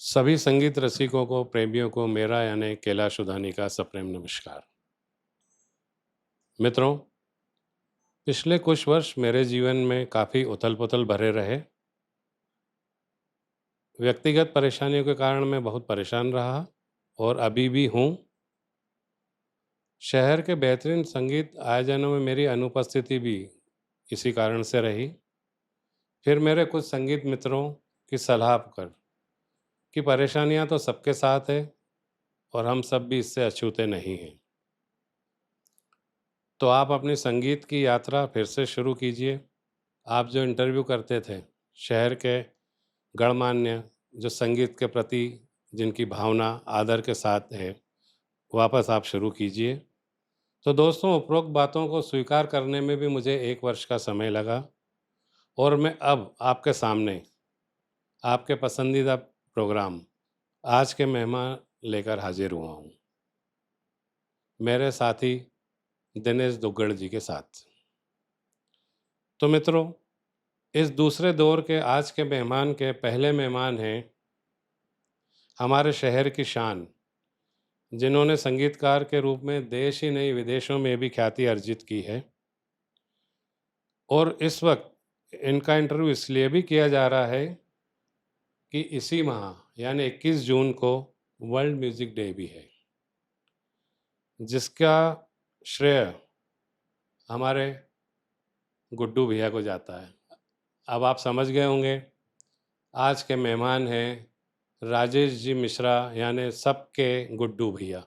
सभी संगीत रसिकों को, प्रेमियों को मेरा यानी कैलाश उदानी का सप्रेम नमस्कार। मित्रों, पिछले कुछ वर्ष मेरे जीवन में काफ़ी उथल-पुथल भरे रहे। व्यक्तिगत परेशानियों के कारण मैं बहुत परेशान रहा और अभी भी हूँ। शहर के बेहतरीन संगीत आयोजनों में मेरी अनुपस्थिति भी इसी कारण से रही। फिर मेरे कुछ संगीत मित्रों की सलाह पर कि परेशानियाँ तो सबके साथ है और हम सब भी इससे अछूते नहीं हैं। तो आप अपनी संगीत की यात्रा फिर से शुरू कीजिए। आप जो इंटरव्यू करते थे, शहर के गणमान्य जो संगीत के प्रति जिनकी भावना आदर के साथ है, वापस आप शुरू कीजिए। तो दोस्तों, उपरोक्त बातों को स्वीकार करने में भी मुझे 1 वर्ष का समय लगा और मैं अब आपके सामने आपके पसंदीदा प्रोग्राम आज के मेहमान लेकर हाजिर हुआ हूँ, मेरे साथी दिनेश दुग्गड़ जी के साथ। तो मित्रों, इस दूसरे दौर के आज के मेहमान के पहले मेहमान हैं हमारे शहर की शान, जिन्होंने संगीतकार के रूप में देश ही नहीं विदेशों में भी ख्याति अर्जित की है। और इस वक्त इनका इंटरव्यू इसलिए भी किया जा रहा है कि इसी माह यानी 21 जून को वर्ल्ड म्यूज़िक डे भी है, जिसका श्रेय हमारे गुड्डू भैया को जाता है। अब आप समझ गए होंगे, आज के मेहमान हैं राजेश जी मिश्रा यानी सबके गुड्डू भैया।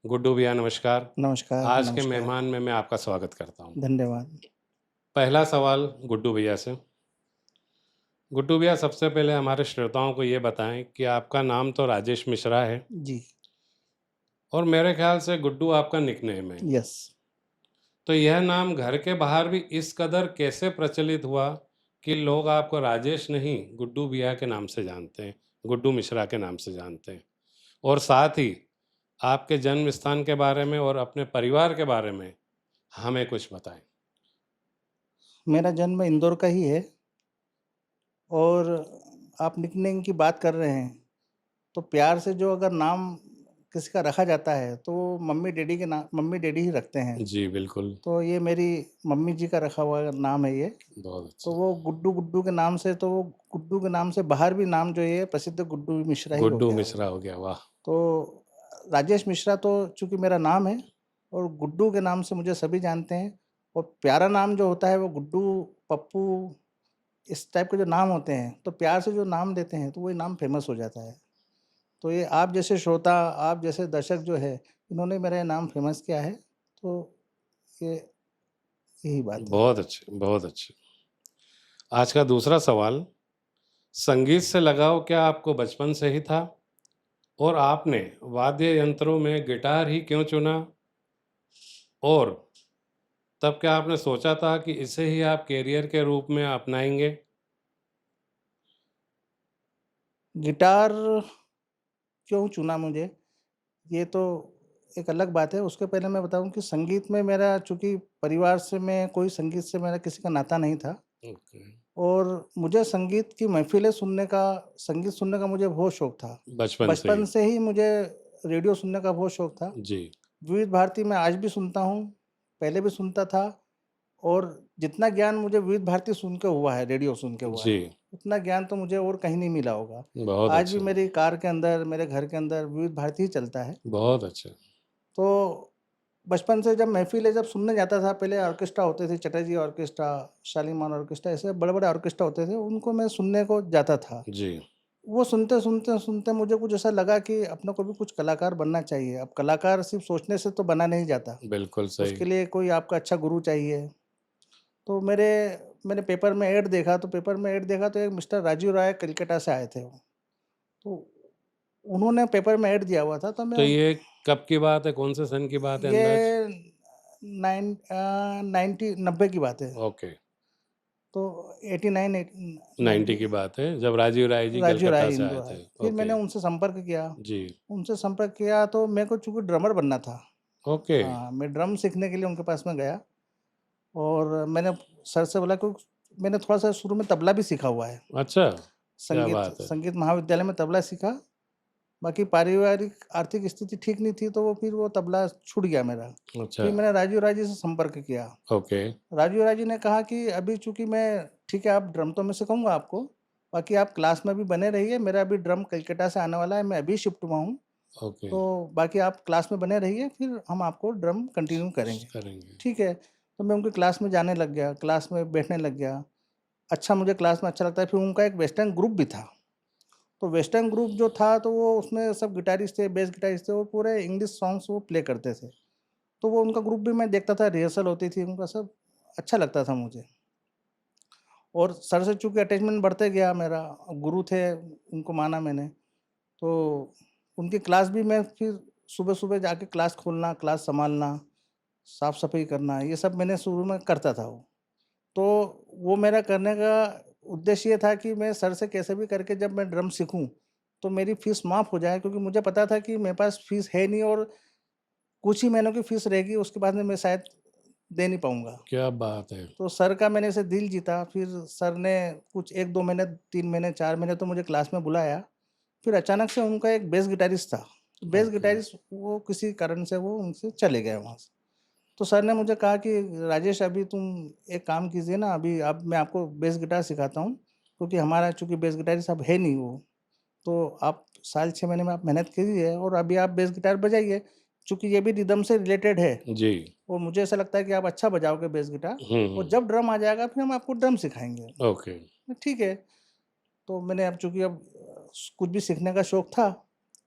गुड्डू भैया नमस्कार। नमस्कार, आज के नमस्कार। मेहमान में मैं आपका स्वागत करता हूँ। धन्यवाद। पहला सवाल गुड्डू भैया से। गुड्डू भैया, सबसे पहले हमारे श्रोताओं को ये बताएं कि आपका नाम तो राजेश मिश्रा है जी, और मेरे ख्याल से गुड्डू आपका निकनेम है। यस। तो यह नाम घर के बाहर भी इस कदर कैसे प्रचलित हुआ कि लोग आपको राजेश नहीं, गुड्डू भैया के नाम से जानते हैं, गुड्डू मिश्रा के नाम से जानते हैं? और साथ ही आपके जन्म स्थान के बारे में और अपने परिवार के बारे में हमें कुछ बताएं। मेरा जन्म इंदौर का ही है और आप निकनेम की बात कर रहे हैं, तो प्यार से जो अगर नाम किसी का रखा जाता है, तो मम्मी-डैडी ही रखते हैं। जी, बिल्कुल। तो ये मेरी मम्मी जी का रखा हुआ नाम है ये। बहुत तो अच्छा। वो गुड्डू के नाम से तो वो गुड्डू के नाम से बाहर भी नाम जो है प्रसिद्ध गुड्डू मिश्रा ही हो गुड्डू गया वो। मिश्रा हो गया, वाह! तो राजेश मिश्रा तो चूँकि मेरा नाम है और गुड्डू के नाम से मुझे सभी जानते हैं और प्यारा नाम जो होता है वो गुड्डू, पप्पू इस टाइप के जो नाम होते हैं, तो प्यार से जो नाम देते हैं तो वही नाम फ़ेमस हो जाता है। तो ये आप जैसे श्रोता, आप जैसे दर्शक जो है, इन्होंने मेरा ये नाम फ़ेमस किया है, तो ये यही बात है। बहुत अच्छे, बहुत अच्छे। आज का दूसरा सवाल, संगीत से लगाव क्या आपको बचपन से ही था? और आपने वाद्य यंत्रों में गिटार ही क्यों चुना? और तब क्या आपने सोचा था कि इसे ही आप करियर के रूप में अपनाएँगे? गिटार क्यों चुना मुझे, ये तो एक अलग बात है। उसके पहले मैं बताऊँ कि संगीत में मेरा चूँकि परिवार से मैं कोई संगीत से मेरा किसी का नाता नहीं था ओके, और मुझे संगीत सुनने का मुझे बहुत शौक था। बचपन से बचपन ही। से ही मुझे रेडियो सुनने का बहुत शौक था। जी, विविध भारती मैं आज भी सुनता हूँ, पहले भी सुनता था और जितना ज्ञान मुझे विविध भारती सुन के हुआ है, रेडियो सुन के हुआ जी, है, उतना ज्ञान तो मुझे और कहीं नहीं मिला होगा। बहुत आज भी अच्छे, मेरी कार के अंदर, मेरे घर के अंदर विविध भारती ही चलता है। बहुत अच्छे। तो बचपन से जब महफ़िलें जब सुनने जाता था, पहले ऑर्केस्ट्रा होते थे, चटर्जी ऑर्केस्ट्रा, शालीमार ऑर्केस्ट्रा, ऐसे बड़े-बड़े ऑर्केस्ट्रा होते थे, उनको मैं सुनने को जाता था। जी, वो सुनते मुझे कुछ ऐसा लगा कि अपने को भी कुछ कलाकार बनना चाहिए। अब कलाकार सिर्फ़ सोचने से तो बना नहीं जाता, बिल्कुल सही। उसके लिए कोई आपका अच्छा गुरु चाहिए। तो मैंने पेपर में ऐड देखा तो एक मिस्टर राजीव राय कलकत्ता से आए थे वो। तो उन्होंने पेपर में ऐड दिया हुआ था तो मैं तो उन ये कब की बात है? कौन से सन की बात है ये अंदाज़? 90 90 की बात है। ओके, तो 89 90 90 की बात है, जब राजीव राय जी राजू कलकत्ता राय से इंदु आए आए। थे। फिर मैंने ओके, जी, उनसे संपर्क किया तो मेरे को चूँकि ड्रमर बनना था। ओके, हाँ, मैं ड्रम सीखने के लिए उनके पास में गया और मैंने सर से बोला कि मैंने थोड़ा-सा शुरू में तबला भी सीखा हुआ है। अच्छा, क्या बात है! संगीत महाविद्यालय में तबला सीखा बाकी पारिवारिक आर्थिक स्थिति ठीक नहीं थी, तो वो फिर वो तबला छूट गया मेरा। अच्छा, फिर मैंने राजू राय जी से संपर्क किया। ओके, राजू राय जी ने कहा कि अभी चूँकि मैं ठीक है, आप ड्रम तो मैं सिखाऊँगा आपको, बाकी आप क्लास में भी बने रहिए, मेरा अभी ड्रम कलकत्ता से आने वाला है, मैं अभी शिफ्ट हुआ हूँ, ओके, तो बाकी आप क्लास में बने रहिए, फिर हम आपको ड्रम कंटिन्यू करेंगे। करेंगे। ठीक है, तो मैं उनकी क्लास में जाने लग गया, क्लास में बैठने लग गया। अच्छा, मुझे क्लास में अच्छा लगता है, फिर उनका एक वेस्टर्न ग्रुप भी था। तो वेस्टर्न ग्रुप जो था, तो वो उसमें सब गिटारिस्ट थे, बेस गिटारिस्ट थे, वो पूरे इंग्लिश सॉन्ग्स वो प्ले करते थे। तो वो उनका ग्रुप भी मैं देखता था, रिहर्सल होती थी उनका, सब अच्छा लगता था मुझे। और सर से चूँकि अटैचमेंट बढ़ते गया मेरा, गुरु थे, उनको माना मैंने, तो उनकी क्लास भी मैं फिर सुबह-सुबह जाके क्लास खोलना, क्लास सँभालना, साफ-सफाई करना, ये सब मैंने शुरू में करता था वो। तो वो मेरा करने का उद्देश्य ये था कि मैं सर से कैसे भी करके जब मैं ड्रम सीखूँ, तो मेरी फ़ीस माफ़ हो जाए, क्योंकि मुझे पता था कि मेरे पास फ़ीस है नहीं, और कुछ ही महीनों की फ़ीस रहेगी, उसके बाद में मैं शायद दे नहीं पाऊँगा। क्या बात है! तो सर का मैंने ऐसे दिल जीता, फिर सर ने कुछ 1-2 महीने, 3 महीने, 4 महीने तो मुझे क्लास में बुलाया। फिर अचानक से उनका एक बेस गिटारिस्ट था। बेस ओके, गिटारिस्ट वो किसी कारण से वो उनसे चले गए वहाँ से। तो सर ने मुझे कहा कि राजेश, अभी तुम एक काम कीजिए ना, अभी अब मैं आपको बेस गिटार सिखाता हूँ, क्योंकि हमारा चूँकि बेस गिटारिस्ट अब है नहीं वो, तो आप साल 6 महीने में आप मेहनत कीजिए और अभी आप बेस गिटार बजाइए, चूँकि ये भी रिदम से रिलेटेड है, जी। और मुझे ऐसा लगता है कि आप अच्छा बजाओगे बेस गिटार, हुँ, और हुँ, जब ड्रम आ जाएगा फिर हम आपको ड्रम सिखाएँगे। ओके, ठीक है, तो मैंने अब चूँकि अब कुछ भी सीखने का शौक था,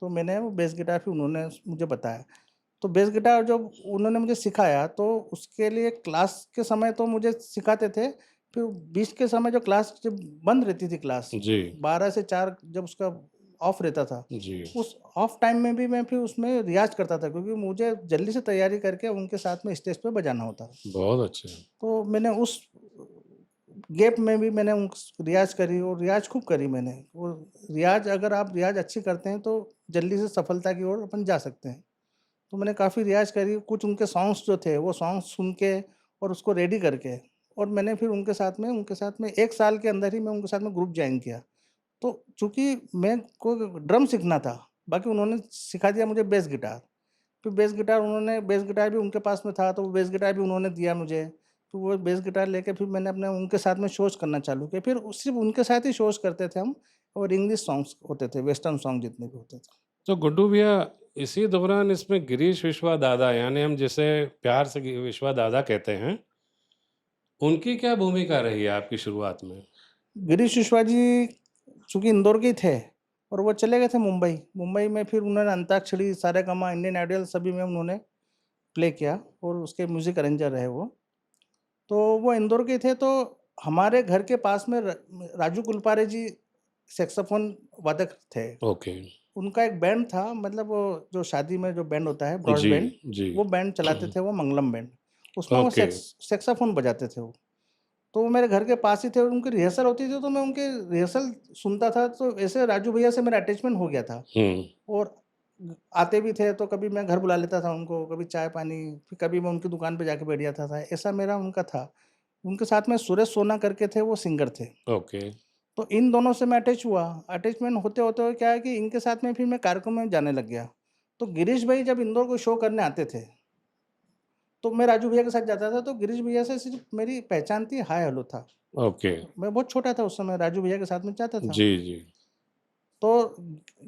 तो मैंने वो बेस गिटार फिर उन्होंने मुझे बताया। तो बेस गिटार जब उन्होंने मुझे सिखाया, तो उसके लिए क्लास के समय तो मुझे सिखाते थे, फिर बीच के समय जो क्लास जब बंद रहती थी क्लास, जी, 12 से 4 जब उसका ऑफ रहता था, जी, उस ऑफ टाइम में भी मैं फिर उसमें रियाज़ करता था, क्योंकि मुझे जल्दी से तैयारी करके उनके साथ में स्टेज पे बजाना होता था। बहुत अच्छे। तो मैंने उस गैप में भी मैंने रियाज़ करी, और रियाज़ खूब करी मैंने। और रियाज़, अगर आप रियाज़ अच्छी करते हैं, तो जल्दी से सफलता की ओर अपन जा सकते हैं। तो मैंने काफ़ी रियाज़ करी, कुछ उनके सॉन्ग्स जो थे, वो सॉन्ग्स सुन के और उसको रेडी करके, और मैंने फिर उनके साथ में 1 साल के अंदर ही मैं उनके साथ में ग्रुप जॉइन किया। तो चूँकि मैं को ड्रम सीखना था, बाकी उन्होंने सिखा दिया मुझे बेस गिटार। फिर बेस गिटार भी उनके पास में था, तो वो बेस गिटार भी उन्होंने दिया मुझे। तो वो बेस गिटार लेके फिर मैंने अपने उनके साथ में शोज़ करना चालू किया। फिर सिर्फ़ उनके साथ ही शोज़ करते थे हम, और इंग्लिश सॉन्ग्स होते थे, वेस्टर्न सॉन्ग जितने भी होते थे। तो गुड्डू भैया इसी दौरान इसमें गिरीश विश्वा दादा यानी हम जिसे प्यार से विश्वा दादा कहते हैं, उनकी क्या भूमिका रही है आपकी शुरुआत में? गिरीश विश्वा जी चूँकि इंदौर के ही थे, और वो चले गए थे मुंबई। मुंबई में फिर उन्होंने अंताक्षरी, सारेगामा, इंडियन आइडल सभी में उन्होंने प्ले किया, और उसके म्यूज़िक अरेंजर रहे वो। तो वो इंदौर के थे, तो हमारे घर के पास में राजू कुलपारे जी सैक्सोफ़ोन वादक थे। ओके, उनका एक बैंड था, मतलब वो जो शादी में जो बैंड होता है, ब्रॉस जी, बैंड, जी। वो बैंड चलाते थे, वो मंगलम बैंड। उसमें वो ओके, सैक्सोफ़ोन बजाते थे वो। तो वो मेरे घर के पास ही थे, और उनकी रिहर्सल होती थी, तो मैं उनके रिहर्सल सुनता था, तो ऐसे राजू भैया से मेरा अटैचमेंट हो गया था। हुँ, और आते भी थे, तो कभी मैं घर बुला लेता था उनको, कभी चाय-पानी, फिर कभी मैं उनकी दुकान पे जाके बैठ जाता था, ऐसा मेरा उनका था। उनके साथ में सुरेश सोना करके थे, वो सिंगर थे। ओके, तो इन दोनों से मैं अटैच हुआ। अटैचमेंट होते-होते हुए क्या है कि इनके साथ में फिर मैं कार्यक्रम में जाने लग गया। तो गिरीश भाई जब इंदौर को शो करने आते थे, तो मैं राजू भैया के साथ जाता था, तो गिरीश भैया से सिर्फ़ मेरी पहचान थी हाय-हेलो था। ओके। मैं बहुत छोटा था उस समय, राजू भैया के साथ में जाता था। जी, जी। तो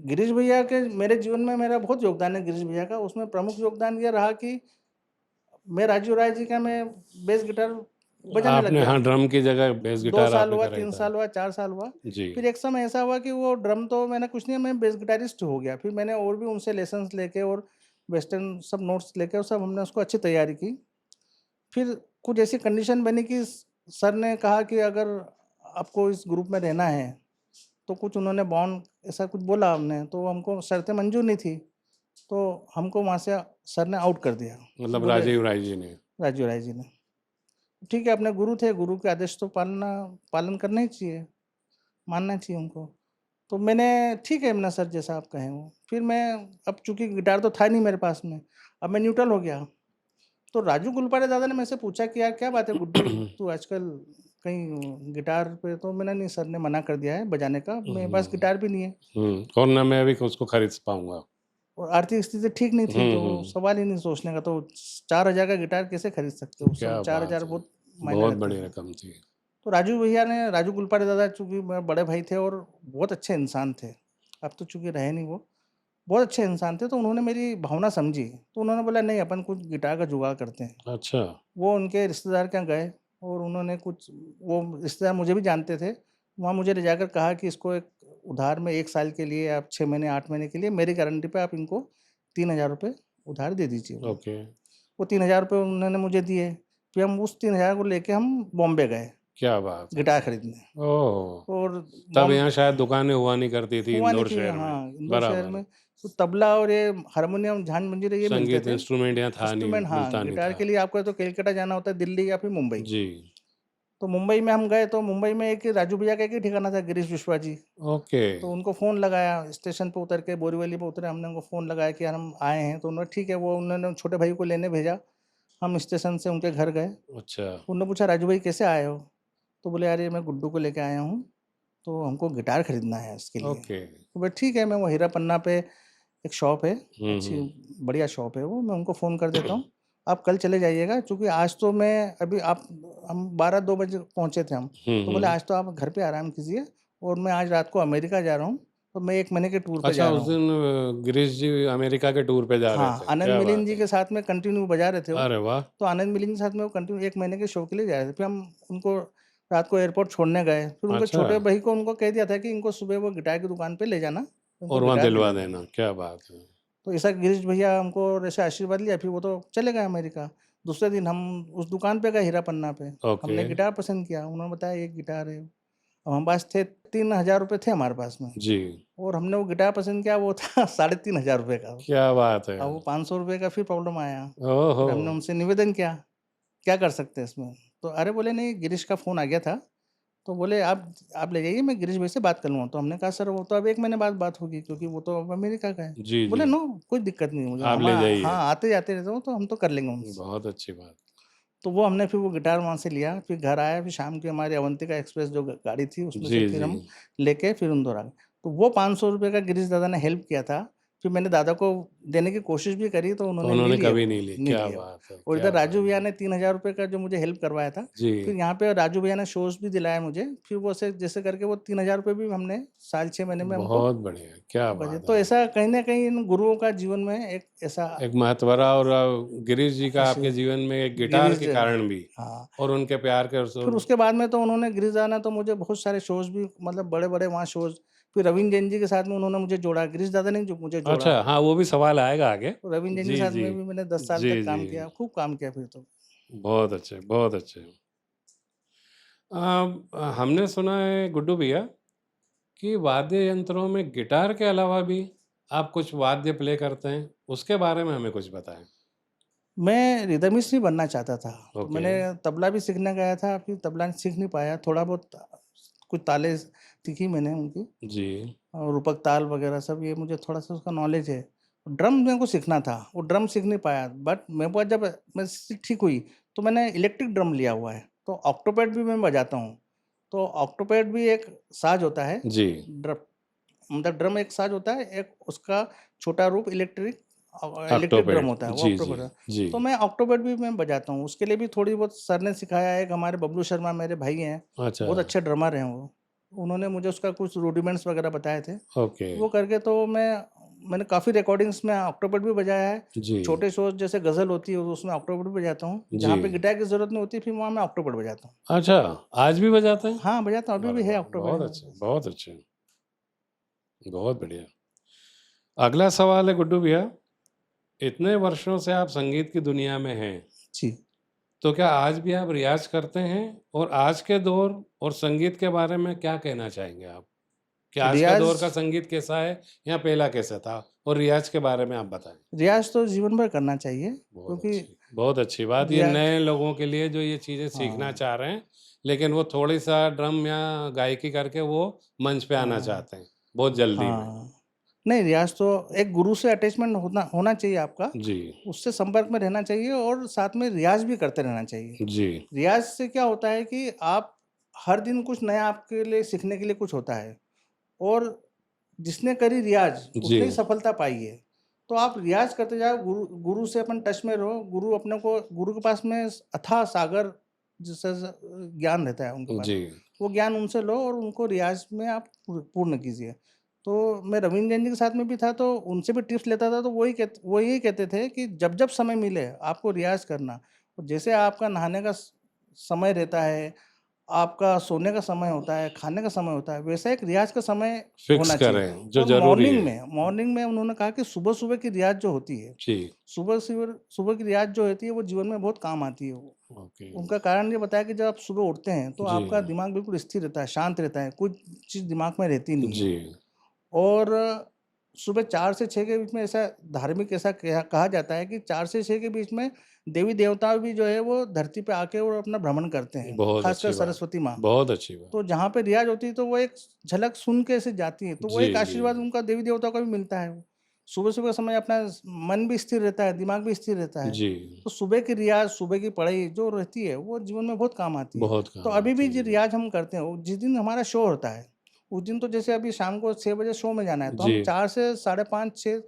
गिरीश भैया के मेरे जीवन में मेरा बहुत योगदान है, गिरीश भैया का। उसमें प्रमुख योगदान ये रहा कि मैं राजू राय जी का मैं बेस गिटार बजाने लग आपने गया। हाँ, ड्रम की जगह बेस 2 गिटार साल आपने हुआ, करा ही 3 था। साल हुआ, 4 साल हुआ। जी, फिर एक समय ऐसा हुआ कि वो ड्रम तो मैंने कुछ नहीं, मैं बेस गिटारिस्ट हो गया। फिर मैंने और भी उनसे लेसन्स लेके और वेस्टर्न सब नोट्स लेके और सब हमने उसको अच्छी तैयारी की। फिर कुछ ऐसी कंडीशन बनी कि सर ने कहा कि अगर आपको इस ग्रुप में रहना है, तो कुछ उन्होंने बॉन्ड ऐसा कुछ बोला हमने, तो हमको शर्तें मंज़ूर नहीं थी। तो हमको वहाँ से सर ने आउट कर दिया। मतलब बोले राजीव राय जी ने। राजू राय जी ने, ठीक है, अपने गुरु थे, गुरु के आदेश तो पालन करना ही चाहिए, मानना चाहिए उनको। तो मैंने ठीक है मुन्ना सर, जैसा आप कहें वो। फिर मैं, अब चूँकि गिटार तो था नहीं मेरे पास में, अब मैं न्यूट्रल हो गया। तो राजू गुलपाड़े दादा ने मेरे से पूछा कि यार क्या बात है गुड्डू, तू आजकल कहीं गिटार पे तो मैंने नहीं, सर ने मना कर दिया है बजाने का, मेरे पास हम्म गिटार भी नहीं है और ना मैं भी उसको खरीद पाऊंगा। और आर्थिक स्थिति ठीक नहीं थी, तो हम्म। सवाल ही नहीं सोचने का। तो 4,000 का गिटार कैसे खरीद सकते हो उस समय? क्या 4,000 बात है, बहुत मायने बहुत रखते बड़ी थे। रकम थी। तो राजू भैया ने, राजू गुलपाड़े दादा चूँकि मेरे बड़े भाई थे और बहुत अच्छे इंसान थे। अब तो चूँकि रहे नहीं वो, बहुत अच्छे इंसान थे, तो उन्होंने मेरी भावना समझी। तो उन्होंने बोला नहीं, अपन कुछ गिटार का जुगाड़ करते हैं। अच्छा। वो उनके रिश्तेदार के यहाँ गए और उन्होंने कुछ, वो रिश्तेदार मुझे भी जानते थे, वहाँ मुझे ले जाकर कहा कि इसको एक उधार में 1 साल के लिए, आप 6 महीने 8 महीने के लिए मेरी गारंटी पे आप इनको 3,000 रुपये उधार दे दीजिए। ओके। वो 3,000 रुपये उन्होंने मुझे दिए। फिर हम उस 3,000 को लेके हम बॉम्बे गए क्या बात है। गिटार खरीदने। ओह, और तब बॉम यहाँ शायद दुकानें हुआ नहीं करती थी हुआ नहीं इंदौर थी, शहर में। हाँ, इंदौर शहर बराबर। में तो तबला और ये हारमोनियम, झांझ मंजीरे ये मिलते संगीत थे। इंस्ट्रूमेंट यहाँ था नहीं, इंस्ट्रूमेंट, हाँ, मिलता नहीं गिटार था। के लिए आपको तो कलकत्ता जाना होता है, दिल्ली या फिर मुंबई। जी। तो मुंबई में हम गए, तो मुंबई में एक राजू भैया का एक ही ठिकाना था, गिरीश विश्वा जी। ओके। तो उनको फ़ोन लगाया, स्टेशन पे उतर के बोरीवली पे उतरे, हमने उनको फ़ोन लगाया कि यार हम आए हैं। तो उन्होंने ठीक है, वो उन्होंने छोटे भाई को लेने भेजा। हम स्टेशन से उनके घर गए। अच्छा। उन्होंने पूछा, राजू भाई कैसे आए हो? तो बोले, यार ये मैं गुड्डू को लेके आया हूँ, तो हमको गिटार खरीदना है इसके लिए। ओके। तो बोले ठीक है, मैं वो हीरा पन्ना पे एक शॉप है, अच्छी हम्म। बढ़िया शॉप है वो, मैं उनको फ़ोन कर देता हूँ। आप कल चले जाइएगा, चूँकि आज तो मैं अभी आप हम 12-2 बजे पहुँचे थे हम। तो बोले हम्म। आज तो आप घर पे आराम कीजिए और मैं आज रात को अमेरिका जा रहा हूँ, तो मैं 1 महीने के टूर पे अच्छा, जा रहा उस हूँ। दिन गिरीश जी अमेरिका के टूर पे जा रहे हाँ, थे, आनंद क्या मिलिंद बात जी है। के साथ में कंटिन्यू बजा रहे थे वो। अरे वाह। तो आनंद मिलिंद के साथ में वो कंटिन्यू 1 महीने के शो के लिए जा रहे थे। फिर हम उनको रात को एयरपोर्ट छोड़ने गए। फिर उनके अच्छा, छोटे भाई को उनको कह दिया था कि इनको सुबह वो गिटार की दुकान पे ले जाना, उनको और वहाँ गिटार दिलवा दिला देना। देना, क्या बात है। तो ऐसा गिरीश भैया हमको ऐसे आशीर्वाद लिया, फिर वो तो चले गए अमेरिका। दूसरे दिन हम उस दुकान पे गए हीरा पन्ना पे, ओके। हमने गिटार पसंद किया, उन्होंने बताया ये गिटार है। अब हमारे पास थे 3,000 रुपये थे हमारे पास में, जी। और हमने वो गिटार पसंद किया, वो था 3,500 रुपये का। क्या बात है। अब वो 500 रुपये का फिर प्रॉब्लम आया। ओहो। फिर हमने उनसे निवेदन किया, क्या कर सकते हैं इसमें? तो अरे बोले नहीं, गिरीश का फ़ोन आ गया था, तो बोले आप ले जाइए, मैं गिरीश भाई से बात कर लूँगा। तो हमने कहा सर वो तो अब 1 महीने बाद बात होगी, क्योंकि वो तो अब अमेरिका का है। जी जी। बोले नो, कोई दिक्कत नहीं है मुझे, आप हम ले जाइए। हाँ, आते-जाते रहता हूँ, तो हम तो कर लेंगे उनसे। बहुत अच्छी बात। तो वो हमने फिर वो गिटार वहाँ से लिया, फिर घर आया, फिर शाम की हमारी अवंतिका एक्सप्रेस जो ग गाड़ी थी, उसमें से जी फिर जी। हम लेके फिर इंदौर आ गए। तो वो 500 रुपए का गिरीश दादा ने हेल्प किया था। फिर मैंने दादा को देने की कोशिश भी करी, तो तो उन्होंने नहीं उन्होंने लिया कभी वो, नहीं ली, नहीं क्या लिया वो। बात है, और क्या इधर बात राजू भैया है। ने 3,000 रुपए का जो मुझे हेल्प करवाया था, जी। फिर यहाँ पे राजू भैया ने शोज़ भी दिलाया मुझे। फिर वो ऐसे जैसे करके वो 3,000 रुपए भी हमने साल 6 महीने में हमको बहुत बढ़िया, क्या बचे। बात तो है। ऐसा कहीं न कहीं इन गुरुओं का जीवन में एक ऐसा एक महत्वरा और गिरीश जी का आपके आशीर्वाद, जीवन में एक गिटार गिरीश के ज कारण भी, हाँ। और उनके प्यार के फिर उसके बाद में तो उन्होंने गिरिजा ने तो मुझे बहुत सारे शोज़ भी, मतलब बड़े-बड़े वहाँ शोज़, फिर रवीन जैन जी के साथ में उन्होंने मुझे जोड़ा, गिरीश दादा ने जो मुझे जोड़ा। अच्छा, हाँ, वो भी सवाल आएगा आगे। तो रवीन जैन के जी, साथ जी। में भी मैंने 10 साल जी, तक काम जी। किया, खूब काम किया फिर तो। बहुत अच्छे, बहुत अच्छे। हमने सुना है गुड्डू भैया कि वाद्य यंत्रों में गिटार के अलावा भी आप कुछ वाद्य प्ले करते हैं, उसके बारे में हमें कुछ बताएँ। मैं रिदमिस्ट ही बनना चाहता था, तो ओके। मैंने तबला भी सीखने गया था, फिर तबला सीख नहीं पाया, थोड़ा बहुत कुछ ताले सीखी मैंने उनकी, जी। और रूपक ताल वगैरह सब ये मुझे थोड़ा-सा उसका नॉलेज है। ड्रम मेरे को सीखना था, वो ड्रम सीख नहीं पाया, बट मेरे पास जब मैं ठीक हुई, तो मैंने इलेक्ट्रिक ड्रम लिया हुआ है, तो ऑक्टोपैड भी मैं बजाता हूँ। तो ऑक्टोपैड भी एक साज़ होता है, जी। ड्रम मतलब ड्रम एक साज़ होता है, एक उसका छोटा रूप इलेक्ट्रिक ड्रम ऑक्टोपैड। होता है, वो जी, जी, ऑक्टोपैड है। जी। तो मैं ऑक्टोपैड भी मैं बजाता हूँ, उसके लिए भी थोड़ी बहुत सर ने सिखाया है। एक हमारे बबलू शर्मा मेरे भाई हैं, अच्छा। बहुत अच्छे ड्रमर हैं वो। उन्होंने मुझे उसका कुछ रूडिमेंट्स वगैरह बताए थे। ओके। वो करके तो मैंने काफ़ी रिकॉर्डिंग्स में ऑक्टोपैड भी बजाया है। जी, छोटे शोज़ जैसे गज़ल होती है, उसमें ऑक्टोपैड भी बजाता हूँ। जी। जहाँ पे गिटार की ज़रूरत नहीं होती, फिर वहाँ मैं ऑक्टोपैड बजाता हूँ। अच्छा, आज भी बजाते हैं? हाँ, बजाता हूँ, अभी अरे भी है वाह! ऑक्टोपैड है बहुत मेरे अच्छे, पास। बहुत अच्छे, बहुत बढ़िया। अगला सवाल है गुड्डू भैया, इतने वर्षों से आप संगीत की दुनिया में हैं, जी। तो क्या आज भी आप रियाज़ करते हैं? और आज के दौर और संगीत के बारे में क्या कहना चाहेंगे आप? कि आज के दौर रियाज़ का संगीत कैसा है या पहला कैसा था? और रियाज़ के बारे में आप बताएँ। रियाज़ तो जीवन भर करना चाहिए, क्योंकि बहुत अच्छी बात। ये रियाज़ नए लोगों के लिए जो ये चीज़ें सीखना हाँ, चाह रहे हैं, लेकिन वो थोड़ी-सा ड्रम या गायकी करके वो मंच पे आना हाँ, चाहते हैं, बहुत जल्दी में। हाँ। नहीं, रियाज़ तो एक गुरु से अटैचमेंट होना होना चाहिए आपका, जी, उससे संपर्क में रहना चाहिए और साथ में रियाज़ भी करते रहना चाहिए। जी। रियाज़ से क्या होता है कि आप हर दिन कुछ नया आपके लिए सीखने के लिए कुछ होता है और जिसने करी रियाज़ जी। उसने ही सफलता पाई है। तो आप रियाज़ करते जाओ, गुरु गुरु से अपन टच में रहो, गुरु के पास में अथाह सागर जैसा ज्ञान रहता है उनके पास। जी। वो ज्ञान उनसे लो और उनको रियाज़ में आप पूर्ण कीजिए। तो मैं रवींद्र जैन जी के साथ में भी था, तो उनसे भी टिप्स लेता था, तो वो यही कहते थे कि जब-जब समय मिले आपको रियाज़ करना। और जैसे आपका नहाने का समय रहता है, आपका सोने का समय होता है, खाने का समय होता है, वैसा एक रियाज़ का समय फिक्स होना चाहिए। करें, जो और ज़रूरी है। मॉर्निंग में उन्होंने कहा कि सुबह-सुबह की रियाज़ जो होती है, जी, सुबह की रियाज़ जो होती है, वो जीवन में बहुत काम आती है वो। ओके। उनका कारण ये बताया कि जब आप सुबह उठते हैं, तो जी, आपका दिमाग बिल्कुल स्थिर रहता है, शांत रहता है, कोई चीज़ दिमाग में रहती नहीं है। जी। और सुबह 4 से 6 के बीच में ऐसा धार्मिक ऐसा कहा जाता है कि 4 से 6 के बीच में देवी-देवता भी जो है वो धरती पे आके और अपना भ्रमण करते हैं, बहुत खासकर अच्छी बात, सरस्वती माँ। बहुत अच्छी बात। तो जहाँ पे रियाज़ होती है तो वो एक झलक सुन के ऐसे जाती है, तो वो जी, एक जी। आशीर्वाद उनका देवी-देवता को भी मिलता है। सुबह-सुबह का समय अपना मन भी स्थिर रहता है, दिमाग भी स्थिर रहता है। जी, तो सुबह की रियाज़, सुबह की पढ़ाई जो रहती है, वो जीवन में बहुत काम आती है। बहुत तो काम अभी भी आती जो है। रियाज़ हम करते हैं, वो जिस दिन हमारा शो होता है, उस दिन तो जैसे अभी शाम को 6 बजे शो में जाना है, तो जी। हम 4 से साढ़े 5, 6,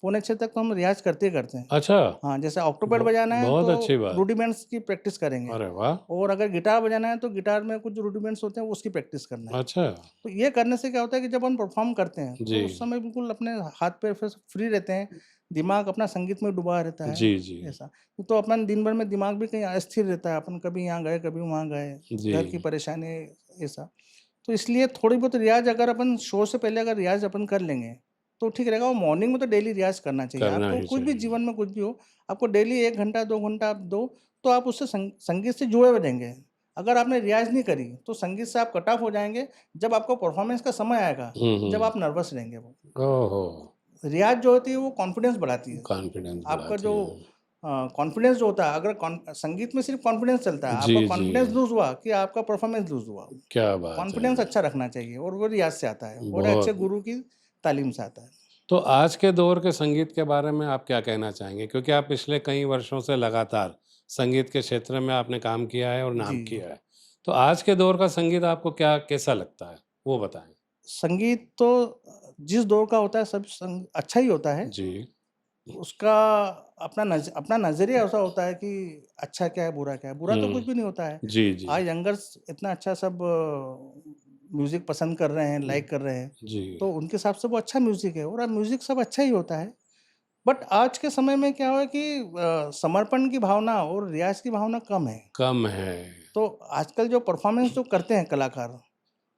पौने 6 तक तो हम रियाज़ करते ही करते हैं। अच्छा, हाँ, जैसे ऑक्टोपैड ब बजाना है बहुत तो अच्छी बात। रूडिमेंट्स की प्रैक्टिस करेंगे अरे वाह! और अगर गिटार बजाना है तो गिटार में कुछ जो रूडिमेंट्स होते हैं, उसकी प्रैक्टिस करना है। अच्छा, तो ये करने से क्या होता है कि जब हम परफ़ॉर्म करते हैं, तो जी। उस समय बिल्कुल अपने हाथ-पैर फ्री रहते हैं, दिमाग अपना संगीत में डूबा रहता है, जी, जी। ऐसा। तो अपन दिन भर में दिमाग भी कहीं अस्थिर रहता है, अपन कभी यहाँ गए, कभी वहाँ गए, जी, घर की परेशानी, ऐसा। तो इसलिए थोड़ी बहुत रियाज़ अगर अपन शो से पहले अगर रियाज़ अपन कर लेंगे, तो ठीक रहेगा और मॉर्निंग में तो डेली रियाज़ करना चाहिए। करना आपको ही कुछ भी चाहिए। जीवन में कुछ भी हो, आपको डेली 1 घंटा, 2 घंटा आप दो, तो आप उससे संगीत से जुड़े हुए रहेंगे। अगर आपने रियाज़ नहीं करी, तो संगीत से आप कट ऑफ हो जाएँगे, जब आपको परफ़ॉर्मेंस का समय आएगा, हुँ, जब हुँ। आप नर्वस रहेंगे वो। ओहो! रियाज़ जो होती है वो कॉन्फिडेंस बढ़ाती है। कॉन्फिडेंस आपका बढ़ाती जो है। कॉन्फिडेंस जो होता है, अगर संगीत में सिर्फ़ कॉन्फिडेंस चलता है, जी, आपका जी। कॉन्फिडेंस लूज़ हुआ कि आपका परफ़ॉर्मेंस लूज़ हुआ। क्या बात है! कॉन्फिडेंस अच्छा रखना चाहिए और वो रियाज़ से आता है और अच्छे बहुत। गुरु की तालीम से आता है। तो आज के दौर के संगीत के बारे में आप क्या कहना चाहेंगे? क्योंकि आप पिछले कई वर्षों से लगातार संगीत के क्षेत्र में आपने काम किया है और नाम जी, किया है। तो आज के दौर का संगीत आपको क्या कैसा लगता है? वो बताएँ। संगीत तो जिस दौर का होता है सब अच्छा ही होता है। जी। उसका अपना नज़रिया ऐसा होता है कि अच्छा क्या है, बुरा क्या है। बुरा तो कुछ हुँ। भी नहीं होता है। जी, जी। आज यंगर्स इतना अच्छा सब म्यूज़िक पसंद कर रहे हैं, हुँ, लाइक कर रहे हैं, जी। तो उनके हिसाब से वो अच्छा म्यूज़िक है और अब म्यूज़िक सब अच्छा ही होता है। बट आज के समय में क्या हुआ है कि समर्पण की भावना और रियाज़ की भावना कम है। कम है। तो आजकल जो परफ़ॉर्मेंस जो करते हैं कलाकार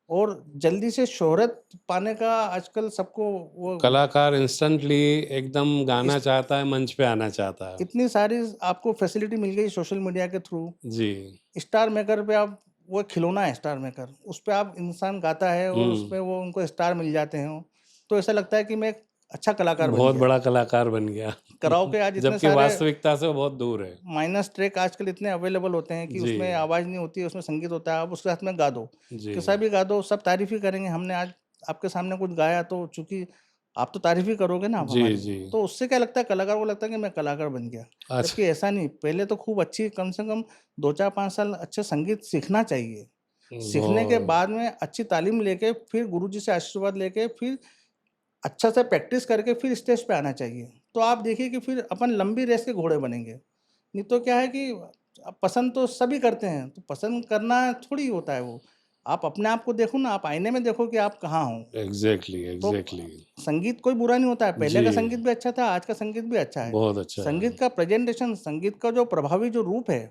और जल्दी से शोहरत पाने का आजकल सबको वो कलाकार इंस्टेंटली एकदम गाना इस चाहता है, मंच पे आना चाहता है। इतनी सारी आपको फैसिलिटी मिल गई सोशल मीडिया के थ्रू। जी। स्टार मेकर पे आप वो खिलौना है स्टार मेकर, उस पे आप इंसान गाता है और हुँ। उसपे वो उनको स्टार मिल जाते हैं। तो ऐसा लगता है कि मैं एक अच्छा कलाकार बन बहुत गया। बड़ा कलाकार बन गया। कराओके आज इतने जबकि सारे वास्तविकता से वो बहुत दूर है। माइनस ट्रैक आजकल इतने अवेलेबल होते हैं कि जी, उसमें आवाज़ नहीं होती है, उसमें संगीत होता है, आप उसके साथ में गा दो। जी। कैसा भी गा दो, सब तारीफ़ ही करेंगे, हमने आज आपके सामने कुछ गाया तो चूँकि आप तो तारीफ़ ही करोगे ना आप जी, हमारी। जी। तो उससे क्या लगता है कलाकार को लगता है कि मैं कलाकार बन गया। अच्छा। जबकि ऐसा नहीं, पहले तो खूब अच्छी कम से कम 2, 4, 5 साल अच्छे संगीत सीखना चाहिए। सीखने के बहुत बाद में अच्छी तालीम लेके फिर गुरुजी से आशीर्वाद लेके फिर अच्छा से प्रैक्टिस करके फिर स्टेज पे आना चाहिए। तो आप देखिए कि फिर अपन लंबी रेस के घोड़े बनेंगे। नहीं तो क्या है कि पसंद तो सभी करते हैं, तो पसंद करना थोड़ी होता है वो। आप अपने आप को देखो ना, आप आईने में देखो कि आप कहाँ हो। एग्ज़ैक्टली, तो एग्ज़ैक्टली। संगीत कोई बुरा नहीं होता है, पहले जी, का संगीत भी अच्छा था, आज का संगीत भी अच्छा है। बहुत अच्छा है। संगीत का प्रेज़ेंटेशन, संगीत का जो प्रभावी जो रूप है,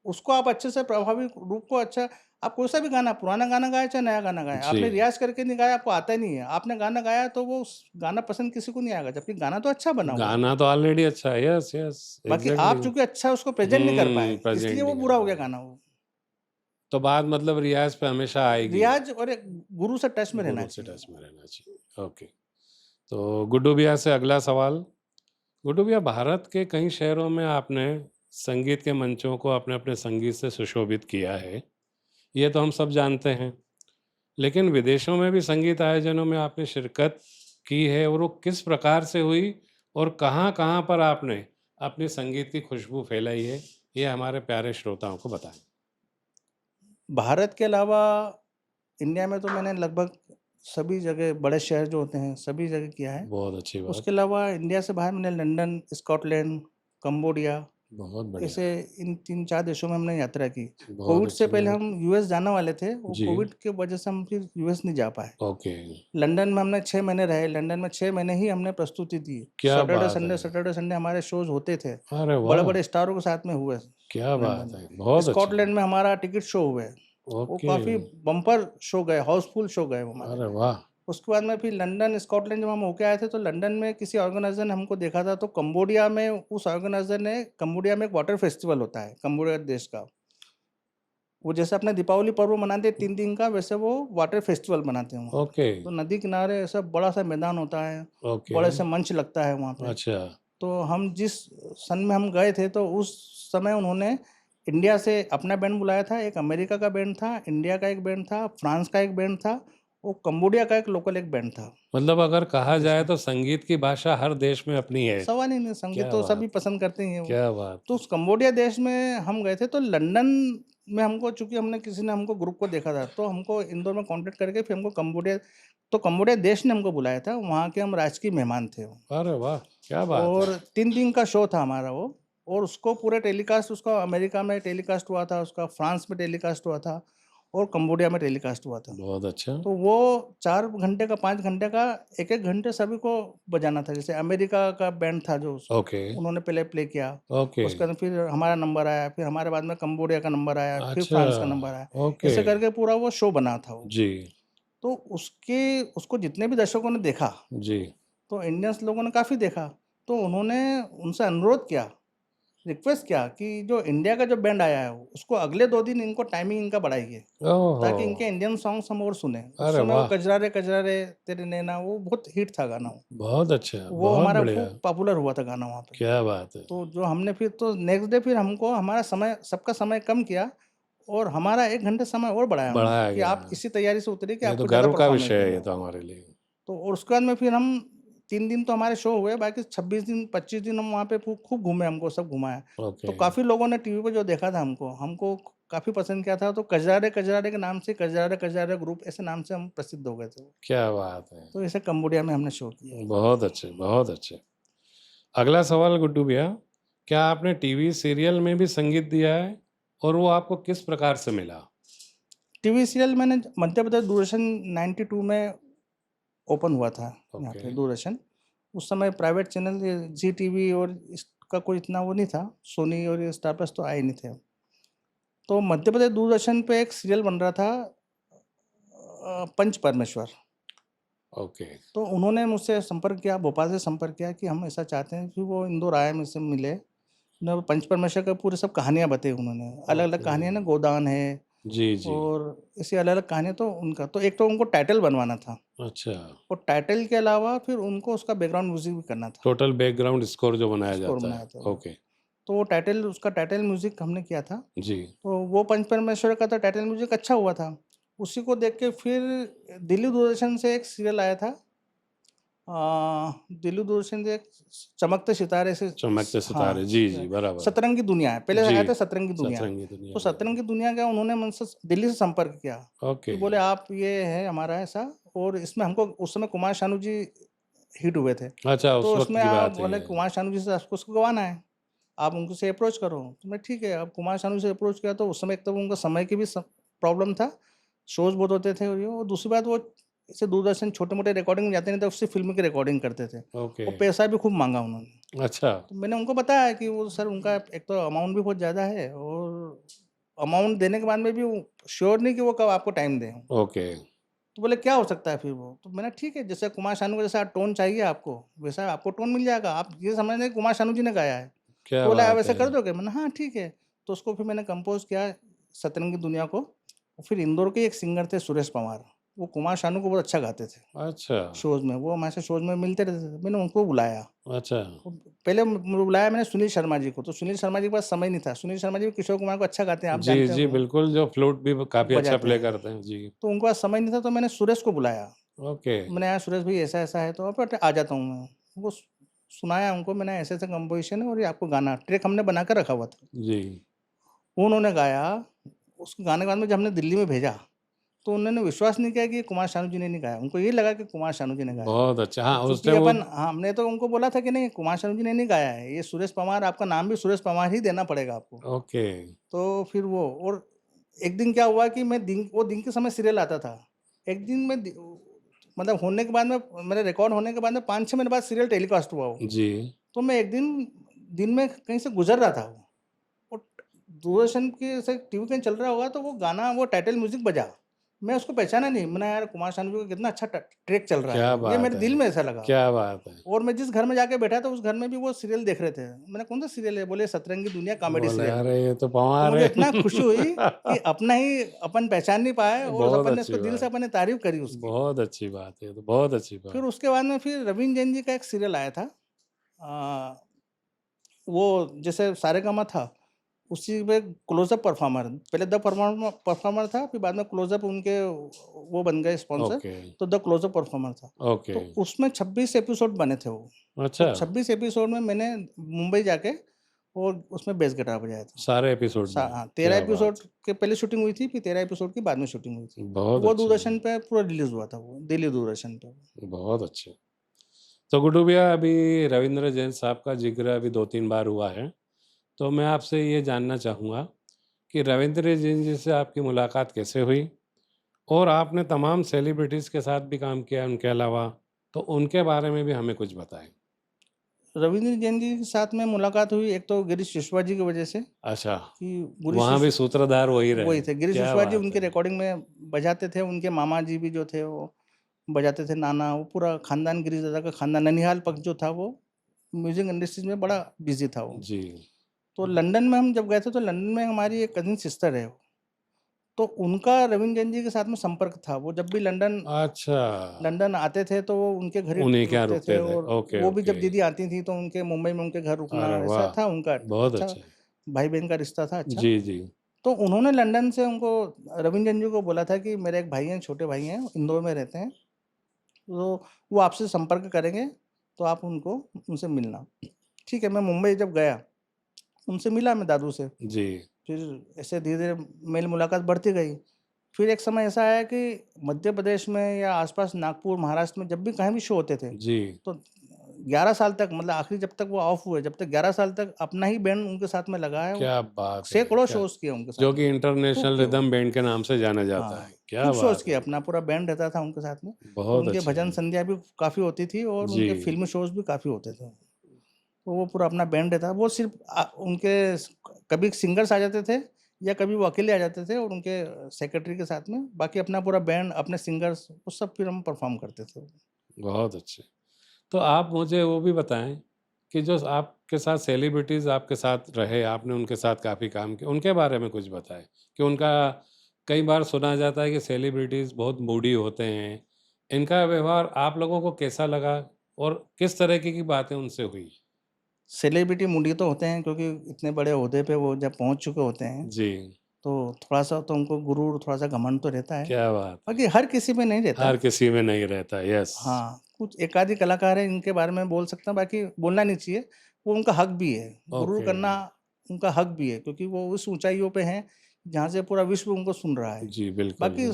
उसको आप अच्छे से प्रभावी रूप को अच्छा आप कोई सा भी गाना, पुराना गाना गाएँ चाहे नया गाना गाएँ, जी। आपने रियाज़ करके नहीं गाया, आपको आता ही नहीं है। आपने गाना गाया तो वो स गाना पसंद किसी को नहीं आएगा, जबकि गाना तो अच्छा बना हुआ है। गाना तो ऑलरेडी अच्छा है। यस, यस, बाकी एग्ज़ैक्टली। आप चूँकि अच्छा उसको प्रेज़ेंट नहीं कर पाए, प्रेज़ेंट इसलिए वो नहीं कर बुरा हो गया पाए। गाना वो। तो बात मतलब रियाज़ पे हमेशा आएगी। रियाज़ और एक गुरु से टच में रहना गुरु से चाहिए। टच में रहना चाहिए। ओके। तो गुड्डू भैया से अगला सवाल। गुड्डू भैया, भारत के कई शहरों में आपने संगीत के मंचों को अपने-अपने संगीत से सुशोभित किया है। ये तो हम सब जानते हैं। लेकिन विदेशों में भी संगीत आयोजनों में आपने शिरकत की है और वो किस प्रकार से हुई और कहाँ-कहाँ पर आपने अपनी संगीत की खुशबू फैलाई है? ये हमारे प्यारे श्रोताओं को बताएँ। भारत के अलावा इंडिया में तो मैंने लगभग सभी जगह बड़े शहर जो होते हैं सभी जगह किया है। बहुत अच्छी बात। उसके अलावा इंडिया से बाहर मैंने लंदन, स्कॉटलैंड, कंबोडिया बहुत बढ़िया। ऐसे इन 3-4 देशों में हमने यात्रा की। बहुत कोविड से अच्छी पहले बात। हम यूएस जाने वाले थे, वो जी। कोविड की वजह से हम फिर यूएस नहीं जा पाए। ओके। लंदन में हमने 6 महीने रहे, लंदन में 6 महीने ही हमने प्रस्तुति दी। क्या बात है! सैटरडे संडे हमारे शोज़ होते थे। अरे वाह! बड़े-बड़े स्टारों के साथ में हुए क्या लंदन बात में। है! बहुत अच्छी बात। स्कॉटलैंड में हमारा टिकट शो हुए। वो ओके। काफ़ी बम्पर शो गए, हाउसफुल शो गए वो हमारे। अरे वाह! उसके बाद में फिर लंदन, स्कॉटलैंड जब हम होके आए थे तो लंदन में किसी ऑर्गेनाइज़र ने हमको देखा था तो कंबोडिया में उस ऑर्गेनाइज़र ने कंबोडिया में एक वाटर फेस्टिवल होता है, कंबोडिया देश का। वो जैसे अपने दीपावली पर्व मनाते हैं 3 दिन का वैसे वो वाटर फेस्टिवल मनाते हैं वहाँ पे। ओके, तो नदी किनारे ऐसा बड़ा-सा मैदान होता है, ओके। बड़े से मंच लगता है वहाँ पे। अच्छा, तो हम जिस सन में हम गए थे तो उस समय उन्होंने इंडिया से अपना बैंड बुलाया था, एक अमेरिका का बैंड था, इंडिया का एक बैंड था, फ्रांस का एक बैंड था, और कंबोडिया का एक लोकल एक बैंड था। मतलब अगर कहा देश जाए का तो संगीत की भाषा हर देश में अपनी है। सवाल ही नहीं, संगीत क्या तो बात सभी है! पसंद करते ही हैं वो। क्या बात तो है! उस कंबोडिया देश में हम गए थे तो लंदन में हमको चूँकि हमने किसी ने हमको ग्रुप को देखा था, तो हमको इंदौर में कॉन्टैक्ट करके फिर हमको कंबोडिया देश ने हमको बुलाया था, वहाँ के हम राजकीय मेहमान थे वो। अरे वाह! क्या बात है! और 3 दिन का शो था हमारा वो, और उसको पूरे टेलीकास्ट उसका अमेरिका में टेलीकास्ट हुआ था, उसका फ्रांस में टेलीकास्ट हुआ था और कंबोडिया में टेलीकास्ट हुआ था। बहुत अच्छा। तो वो 4 घंटे का 5 घंटे का 1-1 घंटे सभी को बजाना था। जैसे अमेरिका का बैंड था जो ओके, उन्होंने पहले प्ले किया, ओके। उसके बाद फिर हमारा नंबर आया, फिर हमारे बाद में कंबोडिया का नंबर आया, फिर अच्छा, फ्रांस का नंबर आया। ओके। ऐसे करके पूरा वो शो बना था वो। जी, तो उसको जितने भी दर्शकों ने देखा, जी। तो इंडियंस लोगों ने काफ़ी देखा। तो उन्होंने उनसे अनुरोध किया, रिक्वेस्ट किया कि जो इंडिया का जो बैंड आया है, उसको अगले 2 दिन इनको टाइमिंग इनका बढ़ाइए, ओहो! ताकि इनके इंडियन सॉन्ग्स हम और सुनें। उस अरे समय वो वाह! कजरारे कजरारे तेरे नैना वो बहुत हिट था गाना वो। बहुत अच्छा, वो बहुत हमारा बढ़िया। खूब पॉपुलर हुआ था गाना वहाँ पे। क्या बात है! तो जो हमने फिर तो नेक्स्ट डे फिर हमको हमारा समय सबका समय कम किया और हमारा 1 घंटे समय और बढ़ाया उन्होंने बढ़ाया कि गया। आप इसी तैयारी से उतरिए कि ये तो आपको ज़्यादा गर्व का परफ़ॉर्मेंस विषय है देना ये है। तो हमारे लिए। तो और उसके बाद में फिर हम 3 दिन तो हमारे शो हुए, बाकी 26 दिन 25 दिन हम वहाँ पे खूब घूमे, हमको सब घुमाया। तो ओके, काफ़ी लोगों ने टीवी पे जो देखा था हमको काफ़ी पसंद किया था। तो कजरारे कजरारे के नाम से कजरारे कजरारे ग्रुप ऐसे नाम से हम प्रसिद्ध हो गए थे। क्या बात है! तो ऐसे कंबोडिया में हमने शो किया। बहुत अच्छे, बहुत अच्छे। अगला सवाल गुड्डू भैया, क्या आपने टीवी सीरियल में भी संगीत दिया है और वो आपको किस प्रकार से मिला? टीवी सीरियल मैंने मध्य प्रदेश दूरदर्शन 92 में ओपन हुआ था यहाँ ओके, पे दूरदर्शन। उस समय प्राइवेट चैनल ये जी टीवी और इसका कोई इतना वो नहीं था, सोनी और ये स्टार प्लस तो आए नहीं थे। तो मध्य प्रदेश दूरदर्शन पे एक सीरियल बन रहा था पंच परमेश्वर। ओके, तो उन्होंने मुझसे संपर्क किया, भोपाल से संपर्क किया कि हम ऐसा चाहते हैं कि वो इंदौर आए, मुझसे मिले। ना पंच परमेश्वर का पूरे सब कहानियाँ बताई उन्होंने, अलग-अलग ओके। कहानियाँ ना गोदान है जी, जी। और ऐसी अलग-अलग कहानियाँ तो उनका तो एक तो उनको टाइटल बनवाना था अच्छा, और टाइटल के अलावा फिर उनको उसका बैकग्राउंड म्यूज़िक भी करना था, टोटल बैकग्राउंड स्कोर जो बनाया स्कोर जाता बनाया है। था वो। ओके, तो वो टाइटल उसका टाइटल म्यूज़िक हमने किया था। जी। तो वो पंच परमेश्वर का तो टाइटल म्यूज़िक अच्छा हुआ था। उसी को देख के फिर दिल्ली दूरदर्शन से एक सीरियल आया था। अ, दिल्ली दूरदर्शन से एक चमकते सितारे से चमकते हाँ, सितारे। जी, जी, बराबर। सतरंगी दुनिया है। पहले जी, आया था सतरंगी दुनिया। सतरंगी दुनिया तो जी। सतरंगी दुनिया का उन्होंने मुझसे दिल्ली से संपर्क किया ओके, कि बोले आप ये है हमारा ऐसा और इसमें हमको उस समय कुमार शानू जी हिट हुए थे। अच्छा उस तो वक़्त उसमें की आप बात है बोले ये। कुमार शानू जी से आपको उसको गवाना है। आप उनसे अप्रोच करो। तो मैं ठीक है, अब कुमार शानू से अप्रोच किया तो उस समय एक तो उनका समय की भी प्रॉब्लम था, शोज़ बहुत होते थे और दूसरी बात वो ऐसे दूरदर्शन छोटे-मोटे रिकॉर्डिंग में जाते नहीं थे, उससे फ़िल्म की रिकॉर्डिंग करते थे ओके, और पैसा भी खूब माँगा उन्होंने। अच्छा, तो मैंने उनको बताया कि वो सर उनका एक तो अमाउंट भी बहुत ज़्यादा है और अमाउंट देने के बाद में भी वो श्योर नहीं कि वो कब आपको टाइम दें। ओके, तो बोले क्या हो सकता है फिर वो? तो मैंने ठीक है, जैसे कुमार शानू का जैसा टोन चाहिए आपको, वैसा आपको टोन मिल जाएगा। आप ये समझ लें कुमार शानू जी ने गाया है। क्या तो बोला आप बात ऐसा है! कर दोगे? मैंने हाँ, ठीक है। तो उसको फिर मैंने कंपोज़ किया सतरंगी दुनिया को। फिर इंदौर के एक सिंगर थे सुरेश पवार, वो कुमार शानू को बहुत अच्छा गाते थे, अच्छा, शोज़ में। वो हमारे साथ शोज़ में मिलते रहते थे। मैंने उनको बुलाया। अच्छा, तो पहले बुलाया मैंने सुनील शर्मा जी को, तो सुनील शर्मा जी के पास समय नहीं था। सुनील शर्मा जी भी किशोर कुमार को अच्छा गाते हैं, आप जी, जानते जी, होंगे, बिल्कुल जो फ्लूट भी काफ़ी अच्छा बजाते प्ले हैं। करते हैं। जी, तो उनके पास समय नहीं था तो मैंने सुरेश को बुलाया। ओके, तो मैंने, यार सुरेश भाई ऐसा-ऐसा है तो आप आ जाता हूँ मैं। उनको सुनाया उनको मैंने, ऐसे-ऐसे कंपोज़िशन है और ये आपको गाना ट्रैक हमने बना के रखा हुआ था। जी, उन्होंने गाया, उस गाने के बाद में जब हमने दिल्ली में भेजा, तो उन्होंने विश्वास नहीं किया कि ये कुमार शानू जी ने नहीं गाया। उनको ये लगा कि कुमार शानू जी ने गाया है। बहुत अच्छा। हाँ, और उस चूँकि टाइम वो हमने तो उनको बोला था कि नहीं कुमार शानू जी ने नहीं गाया है, ये सुरेश पंवार, आपका नाम भी सुरेश पंवार ही देना पड़ेगा आपको। ओके, तो फिर वो और एक दिन क्या हुआ कि मैं दिन के समय सीरियल आता था। एक दिन मैं मतलब होने के बाद में मेरे रिकॉर्ड होने के बाद में 5-6 महीने बाद सीरियल टेलीकास्ट हुआ वो। जी। तो मैं एक दिन में कहीं से गुज़र रहा था वो और दूरदर्शन के से टीवी कहीं चल रहा होगा तो वो गाना वो टाइटल म्यूज़िक बजा। मैं उसको पहचाना नहीं। मैंने यार कुमार शानू जी का कितना अच्छा ट ट्रैक चल रहा है क्या ये बात मेरे दिल है! में ऐसा लगा। क्या बात है! और मैं जिस घर में जाके बैठा था उस घर में भी वो सीरियल देख रहे थे। मैंने कौन सा सीरियल है? बोले सतरंगी दुनिया कॉमेडी बोले सीरियल। अरे ये तो तो पवार मुझे है। इतना खुशी हुई कि अपना ही अपन पहचान नहीं पाए और बहुत अपन ने अच्छी उसको दिल से बात, अपन ने तारीफ़ करी उसकी। बहुत अच्छी बात है, ये तो बहुत अच्छी फिर बात। उसके बाद में फिर रवीन जैन जी का एक सीरियल आया था। अ, वो जैसे सारेगामा था, उसी में क्लोज़अप परफ़ॉर्मर, पहले द परफ़ॉर्मर था, फिर बाद में क्लोज़अप उनके वो बन गए स्पॉन्सर, ओके, तो द क्लोज़अप परफ़ॉर्मर था। ओके। तो उसमें 26 एपिसोड बने थे वो। अच्छा, तो 26 एपिसोड में मैंने मुंबई जाके और उसमें बेस गिटार बजाया था। सारे एपिसोड में? हाँ, 13 क्या बात एपिसोड के पहले शूटिंग हुई थी, फिर 13 एपिसोड की बाद में शूटिंग हुई थी। है! तो बहुत वो अच्छी दूरदर्शन बात, पे पूरा रिलीज़ हुआ था वो, दिल्ली दूरदर्शन पे। बहुत अच्छे। तो गुड्डू भैया अभी रविंद्र जैन साहब का ज़िक्र अभी 2-3 बार हुआ है, तो मैं आपसे ये जानना चाहूँगा कि रविंद्र जैन जी से आपकी मुलाकात कैसे हुई? और आपने तमाम सेलिब्रिटीज़ के साथ भी काम किया उनके अलावा, तो उनके बारे में भी हमें कुछ बताएँ? रवींद्र जैन जी के साथ में मुलाकात हुई एक तो गिरीश शिशवा जी की वजह से अच्छा, कि गिरीश वहाँ भी शिश सूत्रधार वही रहे। वही थे। गिरीश क्या शिशवा जी बात उनकी है! रिकॉर्डिंग में बजाते थे, उनके मामा जी भी जो थे वो बजाते थे, नाना, वो पूरा खानदान गिरीश दादा का खानदान ननिहाल पक्ष जो था वो म्यूज़िक इंडस्ट्रीज़ में बड़ा बिज़ी था वो। जी। तो लंदन में हम जब गए थे तो लंदन में हमारी एक कज़िन सिस्टर है, तो उनका रवीन जैन जी के साथ में संपर्क था। वो जब भी लंदन अच्छा, लंदन आते थे तो वो उनके घर ही उन्हीं के यहाँ रुकते थे रुकते थे। और ओके, वो भी ओके। जब दीदी आती थी तो उनके मुंबई में उनके घर रुकना, अरे ऐसा वाह! था उनका बहुत अच्छा अच्छे। भाई-बहन का रिश्ता था अच्छा। जी, जी। तो उन्होंने लंदन से उनको रवीन जैन जी को बोला था कि मेरे एक भाई हैं, छोटे भाई हैं, इंदौर में रहते हैं, तो वो आपसे संपर्क करेंगे, तो आप उनसे मिलना। ठीक है, मैं मुंबई जब गया, उनसे मिला मैं दादू से। जी, फिर ऐसे धीरे-धीरे मेल मुलाकात बढ़ती गई। फिर एक समय ऐसा आया कि मध्य प्रदेश में या आस-पास नागपुर, महाराष्ट्र में जब भी कहीं भी शो होते थे, जी। तो 11 साल तक मतलब आखिरी जब तक वो ऑफ हुए, जब तक 11 साल तक अपना ही बैंड उनके साथ में लगा है। क्या बात है! सैकड़ों क्या शोज़ किए उनके साथ जो में। कि खूब इंटरनेशनल किए वो। रिदम बैंड के नाम से जाना जाता है। हाँ, क्या खूब शोज़ बात किए, है! अपना पूरा बैंड रहता था उनके साथ में और बहुत उनके अच्छे। भजन संध्या भी काफ़ी होती थी और जी, उनके फ़िल्मी शोज़ भी काफ़ी होते थे। तो वो पूरा अपना बैंड रहता वो सिर्फ़ उनके कभी सिंगर्स आ जाते थे या कभी वो अकेले आ जाते थे और उनके सेक्रेटरी के साथ में, बाकी अपना पूरा बैंड, अपने सिंगर्स वो सब फिर हम परफ़ॉर्म करते थे। बहुत अच्छे। तो आप मुझे वो भी बताएँ कि जो आपके साथ सेलिब्रिटीज़ आपके साथ रहे, आपने उनके साथ काफ़ी काम किया, उनके बारे में कुछ बताएँ? कि उनका कई बार सुना जाता है कि सेलिब्रिटीज़ बहुत मूडी होते हैं। इनका व्यवहार आप लोगों को कैसा लगा और किस तरीके की बातें उनसे हुई? सेलिब्रिटी मूडी तो होते हैं क्योंकि इतने बड़े ओहदे पे वो जब पहुँच चुके होते हैं, जी, तो थोड़ा-सा तो उनको गुरूर, थोड़ा-सा घमंड तो रहता है। क्या बात है! बाकी हर किसी में नहीं रहता। हर किसी में नहीं रहता, यस। हाँ, कुछ एकाध कलाकार हैं इनके बारे में बोल सकता हूँ, बाकी बोलना नहीं चाहिए, वो उनका हक भी है। गुरूर ओके। करना उनका हक भी है क्योंकि वो उस ऊँचाइयों पे हैं, जहाँ से पूरा विश्व उनको सुन रहा है। जी, बिल्कुल। बाकी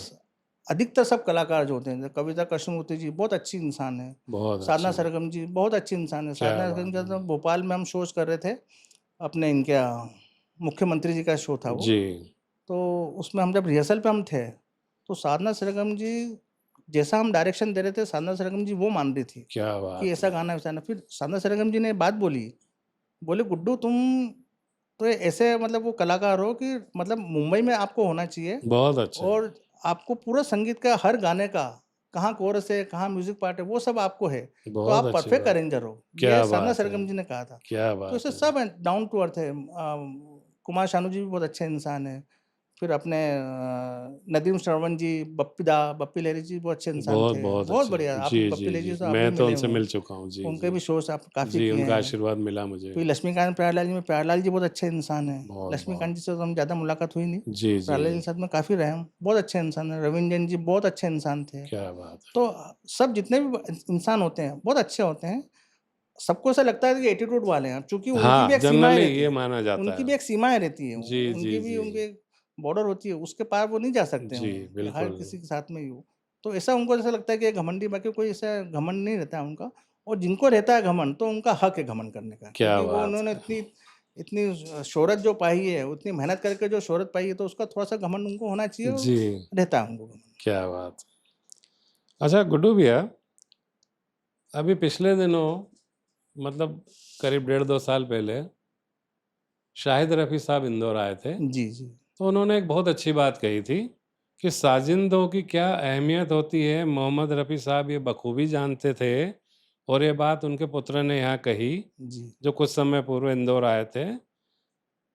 अधिकतर सब कलाकार जो होते हैं, जैसे कविता कृष्णमूर्ति जी बहुत अच्छी इंसान है। बहुत साधना अच्छे, सरगम जी बहुत अच्छी इंसान है। क्या साधना सरगम बात जी तो है! भोपाल में हम शोज़ कर रहे थे, अपने इनके मुख्यमंत्री जी का शो था वो। जी, तो उसमें हम जब रिहर्सल पे हम थे, तो साधना सरगम जी जैसा हम डायरेक्शन दे रहे थे, साधना सरगम जी वो मान रही थी, क्या कि बात ऐसा है! गाना है, वैसा गाना। फिर साधना सरगम जी ने बात बोली, बोले गुड्डू तुम तो ऐसे मतलब वो कलाकार हो कि मतलब मुंबई में आपको होना चाहिए बहुत अच्छे, और आपको पूरा संगीत का हर गाने का, कहाँ कोरस है, कहाँ म्यूज़िक पार्ट है, वो सब आपको है। तो बहुत आप अच्छी परफेक्ट बात। अरेंजर हो। ये क्या साधना बात है! सरगम जी ने कहा था। क्या तो बात ऐसे है! सब हैं, डाउन टू अर्थ है। कुमार शानू जी भी बहुत अच्छे इंसान हैं। फिर अपने नदीम श्रवण जी, बप्पी लहरी जी बहुत अच्छे इंसान बहुत, थे। बहुत बहुत अच्छे। बढ़िया, आप जी, बप्पी जी, लहरी जी जी। से आप भी मैं तो मिले उनसे हुए मिल हैं। चुका हूँ। जी, उनके जी। भी शोज़ आप काफ़ी जी, किए उनका हैं। आशीर्वाद मिला मुझे। फिर लक्ष्मीकांत प्यारेलाल जी में प्यारेलाल जी बहुत अच्छे इंसान हैं। बहुत, बहुत। लक्ष्मीकांत जी से तो हम ज़्यादा मुलाकात हुई नहीं। जी, जी। प्यारेलाल जी के साथ में काफ़ी रहे हम। बहुत अच्छे इंसान हैं। रवीन जैन जी बहुत अच्छे इंसान थे। क्या बात है! तो सब जितने भी इंसान होते हैं, बहुत अच्छे होते हैं। सबको ऐसा लगता है कि एटीट्यूड वाले हैं, चूँकि उनकी भी हाँ, एक सीमाएँ जनरली रहती ये हैं। माना जाता उनकी है। भी एक सीमाएँ रहती हैं। जी, जी, उनकी भी जी। उनके बॉर्डर होती है, उसके पार वो नहीं जा सकते जी, हैं कि हर बिल्कुल। किसी के साथ में ही हो। तो ऐसा उनको ऐसा लगता है कि ये घमंडी, बाकी कोई ऐसा घमंड नहीं रहता है उनका। और जिनको रहता है घमंड, तो उनका हक है घमंड करने का, क्या क्योंकि वो बात उन्होंने है! इतनी इतनी शोहरत जो पाई है, उतनी मेहनत करके जो शोहरत पाई है, तो उसका थोड़ा-सा घमंड उनको होना चाहिए, और जी, रहता है उनको घमंड। क्या बात है! अच्छा गुड्डू भैया, अभी पिछले दिनों मतलब करीब डेढ़ 2 साल पहले शाहिद रफ़ी साहब इंदौर आए थे, जी, जी। तो उन्होंने एक बहुत अच्छी बात कही थी कि साजिंदों की क्या अहमियत होती है, मोहम्मद रफ़ी साहब ये बखूबी जानते थे और ये बात उनके पुत्र ने यहाँ कही, जी, जो कुछ समय पूर्व इंदौर आए थे।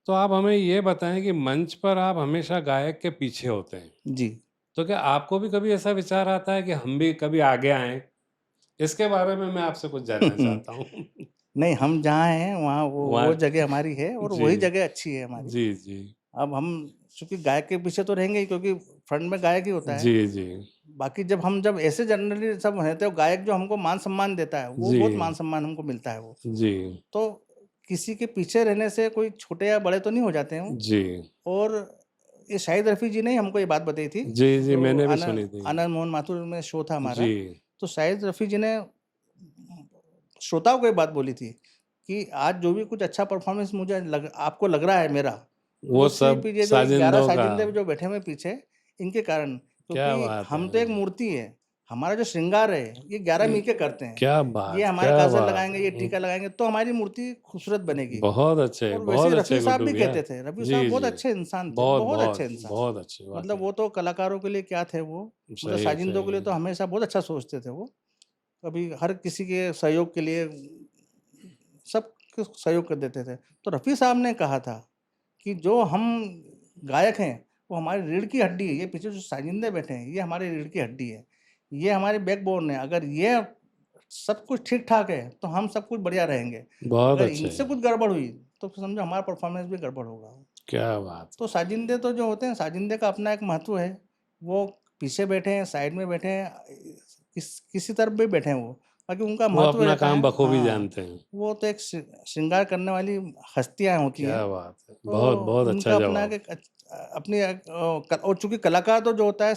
तो आप हमें ये बताएँ कि मंच पर आप हमेशा गायक के पीछे होते हैं, जी। तो क्या आपको भी कभी ऐसा विचार आता है कि हम भी कभी आगे आएँ? इसके बारे में मैं आपसे कुछ जानना चाहता हूँ। नहीं, हम जहाँ हैं वहाँ वहाँ वो जगह हमारी है, और जी, वही जगह अच्छी है हमारी। जी, जी। अब हम चूँकि गायक के पीछे तो रहेंगे ही, क्योंकि फ्रंट में गायक ही होता है। जी, जी। बाकी जब ऐसे जनरली सब रहते हो, गायक जो हमको मान-सम्मान देता है, वो जी, बहुत मान-सम्मान हमको मिलता है वो। जी, तो किसी के पीछे रहने से कोई छोटे या बड़े तो नहीं हो जाते हैं वो। जी। और ये शाहिद रफ़ी जी ने ही हमको ये बात बताई थी, जी, जी, जो मैंने भी सुनी थी। आनंद मोहन माथुर में शो था हमारा। जी, तो शाहिद रफ़ी जी ने श्रोताओं को ये बात बोली थी कि आज जो भी कुछ अच्छा परफ़ॉर्मेंस मुझे आपको लग रहा है मेरा, वो वो सब सिर्फ़ ये जो 11 साजिंदों का। साजिंदे जो बैठे हुए हैं पीछे, इनके कारण। क्या क्योंकि बात हम तो एक है! मूर्ति है, हमारा जो श्रृंगार है, ये 11 इ मिलके करते हैं। क्या ये बात, हमारा क्या काजल बात! लगाएँगे, ये टीका लगाएँगे, तो हमारी मूर्ति खूबसूरत बनेगी। और वैसे ही बहुत रफ़ी अच्छे साहब गुड्डू भी भैया। कहते थे, रफ़ी साहब जी, बहुत जी। अच्छे इंसान थे, बहुत, बहुत अच्छे बहुत, इंसान। बहुत अच्छी मतलब वाक़ई। वो तो कलाकारों के लिए क्या थे वो, मतलब सही, साजिंदों के लिए सही। तो हमेशा बहुत अच्छा सोचते थे वो। कभी हर किसी के सहयोग के लिए सबको सहयोग कर देते थे। तो रफ़ी साहब ने कहा था कि जो हम गायक हैं, वो हमारी रीढ़ की हड्डी है। ये पीछे जो साजिंदे बैठे हैं, ये हमारी रीढ़ की हड्डी है। ये हमारी बैकबोन है। अगर ये सब कुछ ठीक-ठाक है, तो हम सब कुछ बढ़िया रहेंगे। बहुत अगर अच्छे। इनसे कुछ गड़बड़ हुई, तो फिर समझो हमारा परफ़ॉर्मेंस भी गड़बड़ होगा। क्या बात तो है! साजिंदे तो जो होते हैं, साजिंदे का अपना एक महत्व है। वो पीछे बैठे हैं, साइड में बैठे हैं, किसी तरफ भी बैठे हैं वो, बाकी उनका वो महत्व अपना रहता काम है। बखूबी हाँ, जानते हैं। वो तो एक श्रृंगार करने वाली हस्तियाँ होती हैं। क्या बात है! तो बहुत, बहुत अच्छा उनका अपना जवाब। एक अपनी और चूँकि कलाकार तो जो होता है,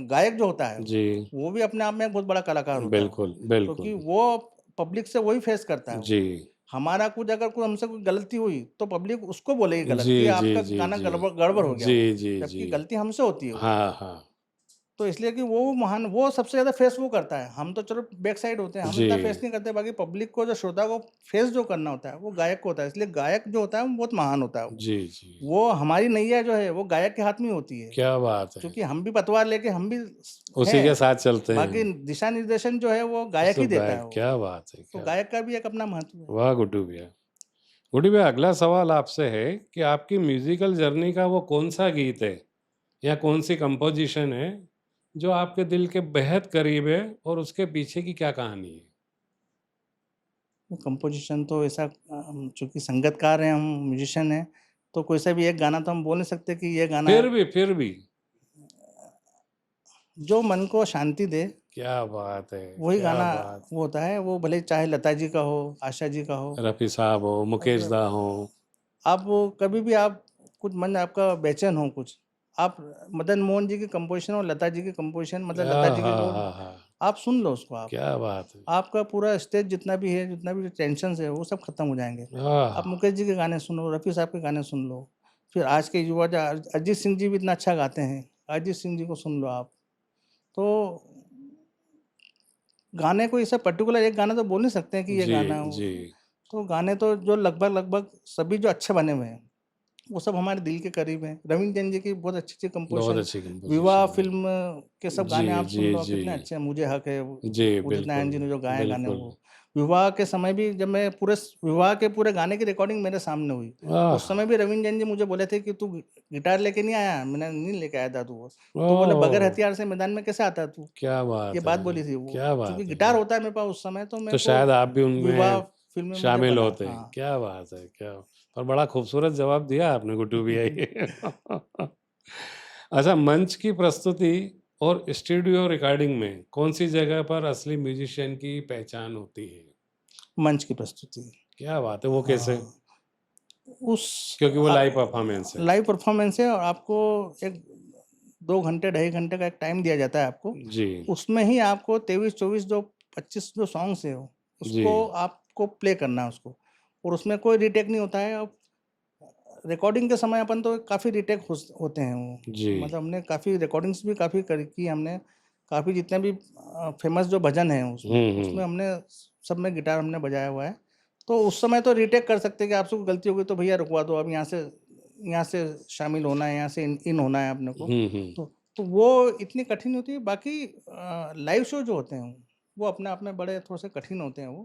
गायक जो होता है, जी, वो भी अपने आप में एक बहुत बड़ा कलाकार होता है वो। बिल्कुल, क्योंकि बिल्कुल। वो पब्लिक से वही फेस करता है वो। जी। हमारा कुछ अगर कोई हमसे कोई गलती हुई, तो पब्लिक उसको बोलेगी गलत जी, कि जी, आपका जी, गाना जी। गड़बड़ गड़बड़ हो गया जी, वो, जी, जी। जबकि गलती हमसे होती है वो। हाँ, हाँ। तो इसलिए कि वो महान, वो सबसे ज़्यादा फेस वो करता है। हम तो चलो बैक साइड होते हैं, हम जी। इतना फेस नहीं करते, बाकी पब्लिक को, जो श्रोता को फेस जो करना होता है, वो गायक को होता है। इसलिए गायक जो होता है, वो बहुत महान होता है वो। जी, जी। वो हमारी नैया जो है, वो गायक के हाथ में ही होती है। क्या बात है! क्योंकि हम भी पतवार लेके हम भी उसी के हैं, साथ चलते बाकी हैं। दिशा-निर्देशन जो है वो गायक ही सब देता गायक है वो। क्या बात है! तो क्या गायक का भी एक अपना महत्व है। वाह गुड्डू भैया! गुड्डू भैया अगला सवाल आपसे है कि आपकी म्यूज़िकल जर्नी का वो कौन-सा गीत है या कौन-सी कंपोज़िशन है, जो आपके दिल के बेहद करीब है और उसके पीछे की क्या कहानी है? कंपोज़िशन तो ऐसा, हम चूँकि संगीतकार हैं, हम म्यूज़िशियन हैं, तो कोई सा भी एक गाना तो हम बोल नहीं सकते कि ये गाना, फिर भी, जो मन को शांति दे, क्या बात है! वही क्या गाना बात वो होता है। वो भले चाहे लता जी का हो, आशा जी का हो। है! रफ़ी साहब हो, मुकेश र दा हों। आप वो कभी भी, आप कुछ मन आपका बेचैन हो कुछ, आप मदन मोहन जी की कंपोज़िशन और लता जी की कंपोज़िशन, मतलब लता जी की वो, आहाहाहा! आप सुन लो उसको आप। क्या बात है! आपका पूरा स्ट्रेस जितना भी है, जितना भी टेंशन्स है, वो सब खत्म हो जाएँगे। आह! आप मुकेश जी के गाने सुनो, रफ़ी साहब के गाने सुन लो। फिर आज के युवा जो अरिजीत सिंह जी भी इतना अच्छा गाते हैं, अरिजीत सिंह जी को सुन लो आप। तो गाने को ऐसा पर्टिकुलर एक गाना तो बोल नहीं सकते हैं कि ये जी, गाना जी। तो गाने तो जो लगभग-लगभग सभी जो अच्छे बने हुए हैं, वो सब हमारे दिल के करीब हैं। रवींद्र जैन जी की बहुत अच्छी-अच्छी बहुत कंपोज़िशन, अच्छी विवाह कंपोज़िशन है। फ़िल्म के सब जी, गाने आप जी, सुन लो, जी। कितने अच्छे हैं। मुझे हक है, जी, उदित नारायण बिल्कुल, जी ने जो गाए गाने बिल्कुल। वो। विवाह के समय भी जब मैं पूरे विवाह के पूरे गाने की रिकॉर्डिंग मेरे सामने हुई, उस आहा! समय भी रवींद्र जैन जी मुझे बोले थे कि तू गिटार लेके नहीं आया? मैंने नहीं लेके आया था तू वो। तो बोले बगैर ओह! हथियार से मैदान में कैसे आता है तू? क्या ये बात बात है! बोली थी वो। क्या चूँकि बात गिटार है! होता है मेरे पास उस समय, तो तो मेरे को शायद आप भी विवाह उनमें फ़िल्म में मुझे शामिल बना। होते। हाँ। क्या बात है! क्या और बड़ा खूबसूरत जवाब दिया आपने गुड्डू भैया ये। अच्छा मंच की प्रस्तुति और स्टूडियो रिकॉर्डिंग में कौन-सी जगह पर असली म्यूज़िशियन की पहचान होती है? मंच की प्रस्तुति। क्या बात है! वो कैसे? हाँ। उस क्योंकि वो लाइव परफॉर्मेंस है। लाइव परफॉर्मेंस है और आपको एक 2 घंटे, ढाई घंटे का एक टाइम दिया जाता है आपको। जी, उसमें ही आपको 23-24 जो 25 जो सॉन्ग्स हैं, जी। उसको आपको प्ले करना है उसको और उसमें कोई रीटेक नहीं होता है। अब रिकॉर्डिंग के समय अपन तो काफ़ी रीटेक होते हैं वो। जी। मतलब हमने काफ़ी रिकॉर्डिंग्स भी काफ़ी करी की हमने। काफ़ी जितने भी फ़ेमस जो भजन हैं उसमें, हुँ, उसमें हुँ। हमने सब में गिटार हमने बजाया हुआ है। तो उस समय तो रीटेक कर सकते हैं कि आपसे कोई गलती हो गई तो भैया रुकवा दो, अब यहाँ से शामिल होना है, यहाँ से इन होना है अपने को। हुँ, हुँ। तो वो इतनी कठिन होती है। बाकी लाइव शो जो होते हैं, वो अपने आप में बड़े थोड़े-से कठिन होते हैं वो।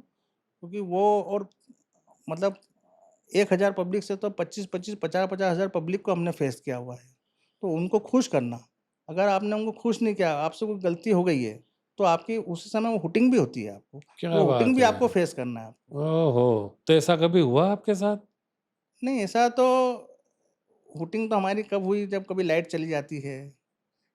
क्योंकि वो और मतलब 1000 पब्लिक से तो 25-25, 50-50 हज़ार पब्लिक को हमने फेस किया हुआ है। तो उनको खुश करना, अगर आपने उनको खुश नहीं किया, आपसे कोई गलती हो गई है, तो आपकी उसी समय वो हुटिंग भी होती है आपको। क्या वो हुटिंग बात भी है! आपको फेस करना है आपको। ओहो! तो ऐसा कभी हुआ आपके साथ? नहीं, ऐसा तो हुटिंग तो हमारी कब हुई जब कभी लाइट चली जाती है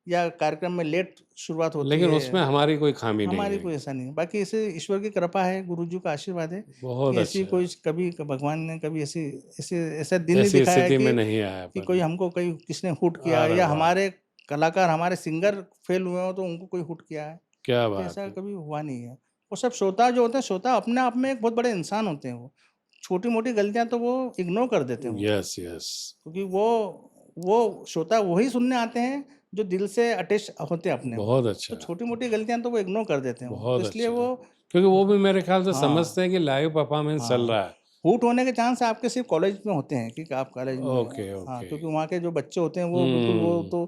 या कार्यक्रम में लेट शुरुआत होती लेकिन उसमें है। हमारी कोई ख़ामी नहीं हमारी है। कोई ऐसा नहीं है। बाकी ऐसे ईश्वर की कृपा है, गुरुजी का आशीर्वाद है बहुत कि ऐसी अच्छा। कोई कभी भगवान ने कभी ऐसा दिन नहीं ऐसी दिखाया है स्थिति में नहीं आया कि कोई पर। हमको कोई किसने हुट किया अरे या वाह! हमारे कलाकार, हमारे सिंगर फेल हुए हों तो उनको कोई हुट किया है। क्या तो बात ऐसा है! कभी हुआ नहीं है। वो सब श्रोता जो होते हैं, श्रोता अपने आप में एक बहुत बड़े इंसान होते हैं वो। छोटी-मोटी गलतियाँ तो वो इग्नोर कर देते हैं वो। Yes, yes. क्योंकि वो श्रोता वही सुनने आते हैं जो दिल से अटैच होते हैं अपने वो। बहुत तो अच्छा, छोटी-मोटी गलतियाँ तो वो इग्नोर कर देते हैं वो। तो बहुत इसलिए अच्छा। वो क्योंकि वो भी मेरे ख़्याल से हाँ, समझते हैं कि लाइव परफ़ॉर्मेंस चल हाँ। रहा है। हूट होने के चांस आपके सिर्फ़ कॉलेज में होते हैं कि आप कॉलेज में ओके, हाँ, ओके। क्योंकि वहाँ के जो बच्चे होते हैं वो बिल्कुल वो हुँ। तो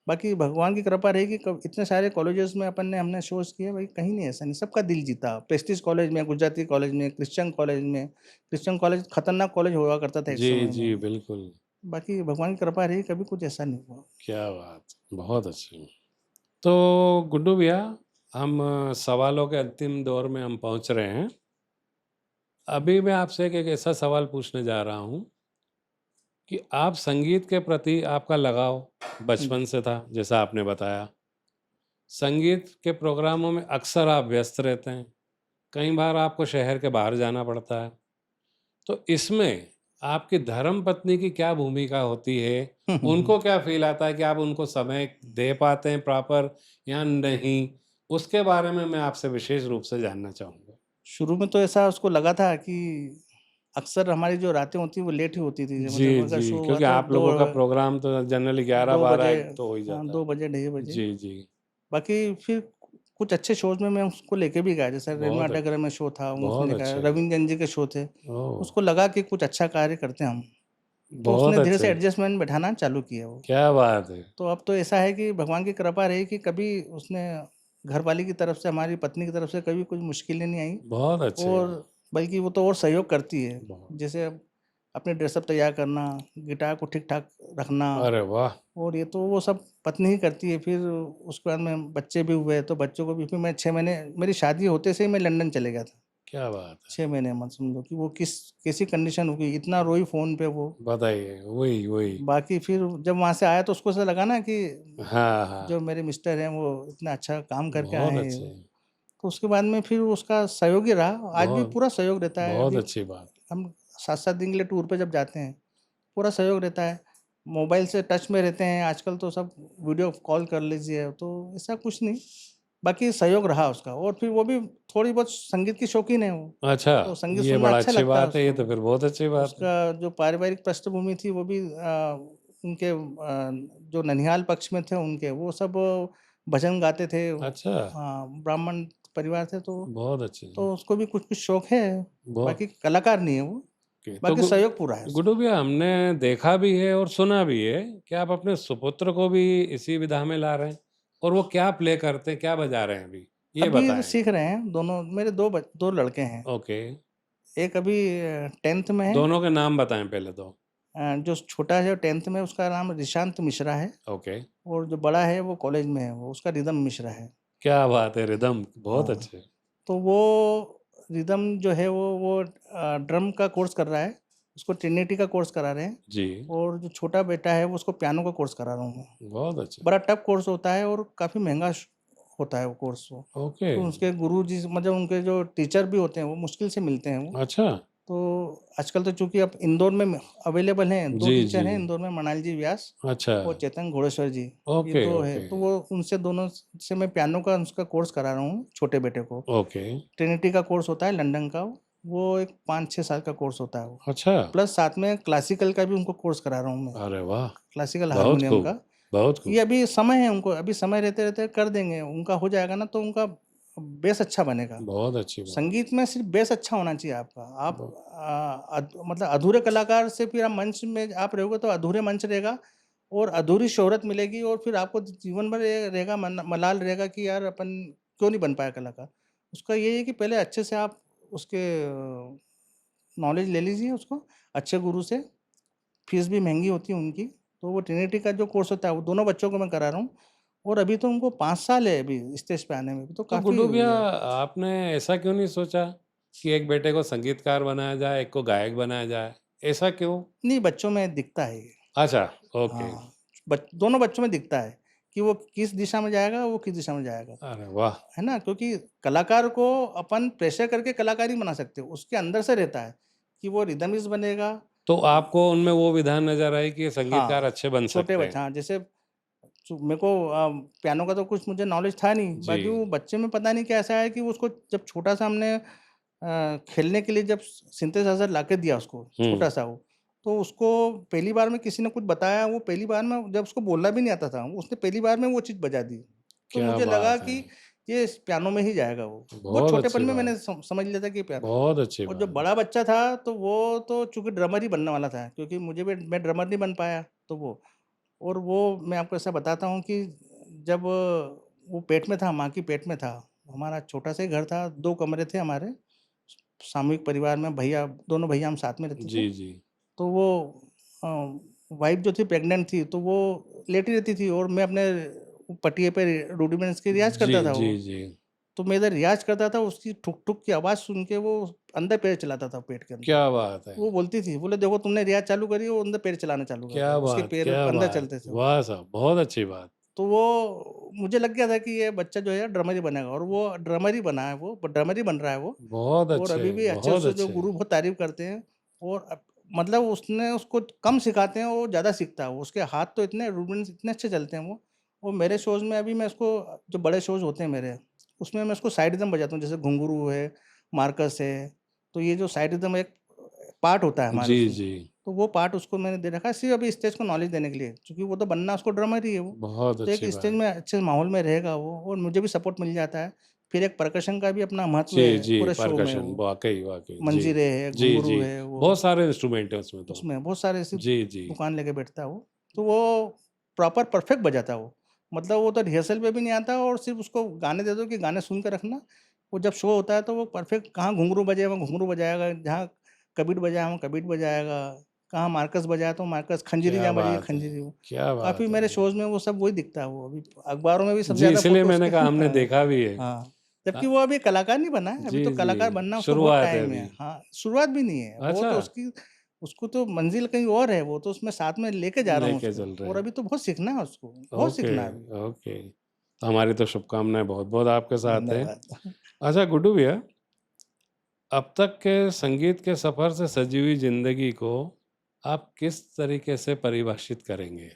बाकी भगवान की कृपा रही कि कब इतने सारे कॉलेजेस में हमने शोज़ किए भाई कहीं नहीं ऐसा नहीं, सबका दिल जीता। प्रेस्टीज कॉलेज में, गुजराती कॉलेज में, क्रिश्चियन कॉलेज खतरनाक कॉलेज हुआ करता था एक जी, समय जी, में। बिल्कुल। बाकी भगवान की कृपा रही कभी कुछ ऐसा नहीं हुआ। क्या बात! बहुत अच्छी। तो गुड्डू भैया, हम सवालों के अंतिम दौर में हम पहुँच रहे हैं। अभी मैं आपसे एक ऐसा सवाल पूछने जा रहा हूँ कि आप संगीत के प्रति आपका लगाव जी। बचपन से था, जैसा आपने बताया। संगीत के प्रोग्रामों में अक्सर आप व्यस्त रहते हैं। कई बार आपको शहर के बाहर जाना पड़ता है। तो इसमें आपकी धर्मपत्नी की क्या भूमिका होती है? उनको क्या फ़ील आता है कि आप उनको समय दे पाते हैं प्रॉपर या नहीं? उसके बारे में मैं आपसे विशेष रूप से जानना चाहूँगा। शुरू में तो ऐसा उसको लगा था कि अक्सर हमारी जो रातें होती, वो लेट ही होती थी। मतलब जी, अगर जी, शो हुआ क्योंकि तो आप लोगों का प्रोग्राम तो जनरली 2 11-12 बजे 1 तो हो ही हाँ, जाता 2 है। बजे, ढाई बजे। जी, जी। बाकी फिर कुछ अच्छे शोज़ में मैं उसको लेके भी गया, जैसे रवीना बहुत टैगोर अच्छ में शो था, वो उसमें बहुत लेके आया। अच्छे। रवींद्र जैन जी के शो थे। ओह! उसको लगा कि कुछ अच्छा कार्य करते हैं हम, तो बहुत उसने धीरे से अच्छे। एडजस्टमेंट बैठाना चालू किया वो। क्या बात है! तो अब तो ऐसा है कि भगवान की कृपा रही कि कभी उसने घरवाली की तरफ से, हमारी पत्नी की तरफ से कभी कुछ मुश्किलें नहीं आई बहुत अच्छे। और बल्कि वो तो और सहयोग करती है। बहुत जैसे अब अपने ड्रेसअप तैयार करना, गिटार को ठीक-ठाक रखना अरे वाह! और ये तो वो सब पत्नी ही करती है। फिर उसके बाद में बच्चे भी हुए, तो बच्चों को भी फिर मैं 6 महीने मेरी शादी होते से ही मैं लंदन चले गया था। क्या बात है! 6 महीने मत समझो कि वो कैसी कंडीशन हो गई, इतना रोई फ़ोन पे वो। बताइए, वही, वही। बाकी फिर जब वहाँ से आया तो उसको ऐसा लगा ना कि हाँ, हाँ। जो मेरे मिस्टर हैं वो इतना अच्छा काम करके आए बहुत हैं। अच्छे, तो उसके बाद में फिर उसका सहयोग ही रहा, आज भी बहुत पूरा सहयोग रहता है। बहुत अभी अच्छी बात। हम 7-7 दिन के लिए टूर पे जब जाते हैं, पूरा सहयोग रहता है। मोबाइल से टच में रहते हैं, आजकल तो सब वीडियो कॉल कर लीजिए, तो ऐसा कुछ नहीं। बाकी सहयोग रहा उसका और फिर वो भी थोड़ी बहुत संगीत की शौकीन है वो, अच्छा, तो संगीत ये सुनना बड़ा अच्छा अच्छी लगता है बात है, ये उसको। तो फिर बहुत अच्छी बात है। उसका जो पारिवारिक पृष्ठभूमि थी वो भी उनके जो ननिहाल पक्ष में थे उनके, वो सब भजन गाते थे। अच्छा, ब्राह्मण परिवार थे बहुत अच्छी। तो उसको भी कुछ-कुछ शौक है। बहुत बाकी कलाकार नहीं है वो, ओके, तो बाकी सहयोग पूरा है उसका। गुड्डू भैया हमने देखा भी है और सुना भी है कि आप अपने सुपुत्र को भी इसी विधा में ला रहे हैं और वो क्या प्ले करते हैं, क्या बजा रहे हैं अभी? ये अभी तो बताएँ। सीख रहे हैं दोनों, मेरे 2 लड़के हैं। ओके, एक अभी 10th में है। दोनों के नाम बताएँ पहले तो। जो छोटा है 10th में, उसका नाम ऋशांत मिश्रा है ओके, और जो बड़ा है वो कॉलेज में है, वो उसका रिदम मिश्रा है। क्या बात है, रिदम बहुत हाँ, अच्छे। तो वो रिदम जो है वो ड्रम का कोर्स कर रहा है, उसको ट्रिनिटी का कोर्स करा रहे हैं जी, और जो छोटा बेटा है वो उसको पियानो का कोर्स करा रहा हूँ मैं। बहुत अच्छे। बड़ा टफ कोर्स होता है और काफ़ी महँगा होता है वो कोर्स वो। ओके, तो उसके गुरुजी मतलब उनके जो टीचर भी होते हैं वो मुश्किल से मिलते हैं वो। अच्छा, तो आजकल तो चूँकि अब इंदौर में अवेलेबल हैं, 2 जी, टीचर हैं जी। इंदौर में, मृणाल जी व्यास अच्छा, और चेतन घोड़ेश्वर जी, ये ओके, 2 हैं। ओके, तो वो उनसे दोनों से मैं पियानो का उसका कोर्स करा रहा हूँ छोटे बेटे को। ओके। ट्रिनिटी का कोर्स होता है लंदन का, वो एक 5-6 साल का कोर्स होता है वो। अच्छा, प्लस साथ में क्लासिकल का भी उनको कोर्स करा रहा हूँ मैं, अरे वाह! क्लासिकल बहुत हारमोनियम खूब, का। बहुत खूब। ये अभी समय है उनको, अभी समय रहते-रहते कर देंगे, उनका हो जाएगा ना तो उनका बेस अच्छा बनेगा। बहुत अच्छी बात। संगीत में सिर्फ़ बेस अच्छा होना चाहिए आपका। आप ब मतलब अधूरे कलाकार से फिर आप मंच में आप रहोगे तो अधूरे मंच रहेगा और अधूरी शोहरत मिलेगी और फिर आपको जीवन भर ये रहेगा मलाल रहेगा कि यार अपन क्यों नहीं बन पाया कलाकार। उसका ये है कि पहले अच्छे से आप उसके नॉलेज ले लीजिए उसको, अच्छे गुरु से। फ़ीस भी महँगी होती है उनकी, तो वो ट्रिनिटी का जो कोर्स होता है वो दोनों बच्चों को मैं करा रहा हूँ और अभी तो उनको 5 साल है अभी स्टेज पे आने में, तो तो काफ़ी गुड्डू हो भैया गया है। आपने ऐसा क्यों नहीं सोचा कि एक बेटे को संगीतकार बनाया जाए, एक को गायक बनाया जाए? ऐसा क्यों? नहीं, बच्चों में दिखता है ये। अच्छा, ओके। हाँ, दोनों बच्चों में दिखता है कि वो किस दिशा में जाएगा, वो किस दिशा में जाएगा, अरे वाह! है ना? क्योंकि कलाकार को अपन प्रेशर करके कलाकार नहीं बना सकते, उसके अंदर से रहता है कि वो रिदमिस्ट बनेगा। तो आपको उनमें वो विधान नज़र आई कि ये संगीतकार हाँ, अच्छे बन छोटे सकते बच्चे हैं? हाँ, जैसे मेरे को पियानो का तो कुछ मुझे नॉलेज था नहीं, जी। बाकी वो बच्चे में पता नहीं कैसा है कि उसको जब छोटा-सा हमने खेलने के लिए जब सिंथेसाइज़र लाके दिया उसको, हुँ, छोटा-सा वो, तो उसको पहली बार में किसी ने कुछ बताया, वो पहली बार में जब उसको बोलना भी नहीं आता था, उसने पहली बार में वो चीज़ बजा दी। तो क्या मुझे लगा बात है! कि ये इस पियानो में ही जाएगा वो। बहुत बहुत छोटेपन अच्छी में मैंने बात, समझ लिया था कि पिया बहुत अच्छी और जो बात। बड़ा बच्चा था, तो वो तो चूँकि ड्रमर ही बनने वाला था, क्योंकि मुझे भी मैं ड्रमर नहीं बन पाया, तो वो और वो मैं आपको ऐसा बताता हूँ कि जब वो पेट में था, माँ की पेट में था, हमारा छोटा-सा ही घर था, 2 कमरे थे हमारे, सामूहिक परिवार में भैया दोनों भैया हम साथ में रहते थे। जी, जी। तो वो अ, वाइफ़ जो थी प्रेग्नेंट थी, तो वो लेटी रहती थी और मैं अपने पटिए पे रूडिमेंट्स की रियाज़ जी, करता था जी, वो। जी। तो मैं इधर रियाज़ करता था, उसकी ठुक-ठुक की आवाज़ सुन के वो अंदर पैर चलाता था पेट के अंदर। क्या बात है! वो बोलती थी, बोले देखो तुमने रियाज़ चालू करी, वो अंदर पैर चलाना चालू कर दिया। क्या उसके बात, पैर क्या अंदर बात! चलते थे वो। वाह साहब, बहुत अच्छी बात। तो वो मुझे लग गया था कि ये बच्चा जो है ड्रमर ही बनेगा और वो ड्रमर ही बना है वो, ड्रमर ही बन रहा है वो बहुत और अच्छे, अभी भी अच्छे बहुत उससे जो अच्छे। गुरु बहुत तारीफ़ करते हैं और मतलब उसने उसको कम सिखाते हैं, वो ज़्यादा सीखता है। वो उसके हाथ तो इतने रूडिमेंट्स इतने अच्छे चलते हैं वो और मेरे शोज़ में अभी मैं इसको जो बड़े शोज़ होते हैं मेरे, उसमें मैं इसको साइड रिदम बजाता हूँ, जैसे घुंघरू है, मार्कस है, तो ये जो साइड रिदम एक पार्ट होता है हमारे जी, उसमें, जी। तो वो पार्ट उसको मैंने दे रखा है सिर्फ़ अभी स्टेज को नॉलेज देने के लिए, क्योंकि वो तो बनना उसको ड्रमर ही है वो। बहुत तो एक अच्छी स्टेज बात। में अच्छे माहौल में रहेगा वो और मुझे भी सपोर्ट मिल जाता है। फिर एक परकशन का भी अपना महत्व जी, है जी, पूरे शो में परकशन वो। वाक़ई, वाक़ई। जी। मंजीरे है, जी, घुंघरू जी। है वो, बहुत सारे इंस्ट्रूमेंट हैं उसमें तो। उसमें बहुत सारे ऐसी जी, जी। दुकान लेके बैठता है वो। तो वो प्रॉपर परफेक्ट बजाता है वो। मतलब वो तो रिहर्सल पे भी नहीं आता और सिर्फ़ उसको गाने दे दो कि गाने सुन के रखना। वो जब शो होता है तो वो परफेक्ट कहाँ घुंघरू बजे वहाँ घुंघरू बजाएगा, जहाँ कबीट बजाया वहाँ कबीट बजाएगा, कहाँ मार्कस बजाया तो मार्कस, खंजीरी क्या जहाँ बजी बात है! खंजीरी वो। क्या काफ़ी बात है! मेरे शोज़ में वो सब वही दिखता है वो अभी अखबारों में भी सबसे जी, ज़्यादा इसीलिए फ़ोटो मैंने उसके कहा हमने हाँ, देखा भी है। हाँ। जबकि अ, वो अभी कलाकार नहीं बना है, अभी जी, तो जी। कलाकार बनना उसको बहुत शुरुआत है टाइम है। अभी। हाँ, शुरुआत भी नहीं है, वो अच्छा, तो उसकी उसको तो मंज़िल कहीं और है, वो तो उसमें साथ में लेके जा रहा हूँ लेके उसको चल रहे और हैं। अभी तो बहुत सीखना है उसको, बहुत ओके, सीखना है अभी। ओके। तो हमारी तो शुभकामनाएँ बहुत-बहुत आपके साथ हैं। धन्यवाद। अच्छा गुड्डू भैया, अब तक के संगीत के सफ़र से सजी हुई ज़िंदगी को आप किस तरीके से परिभाषित करेंगे?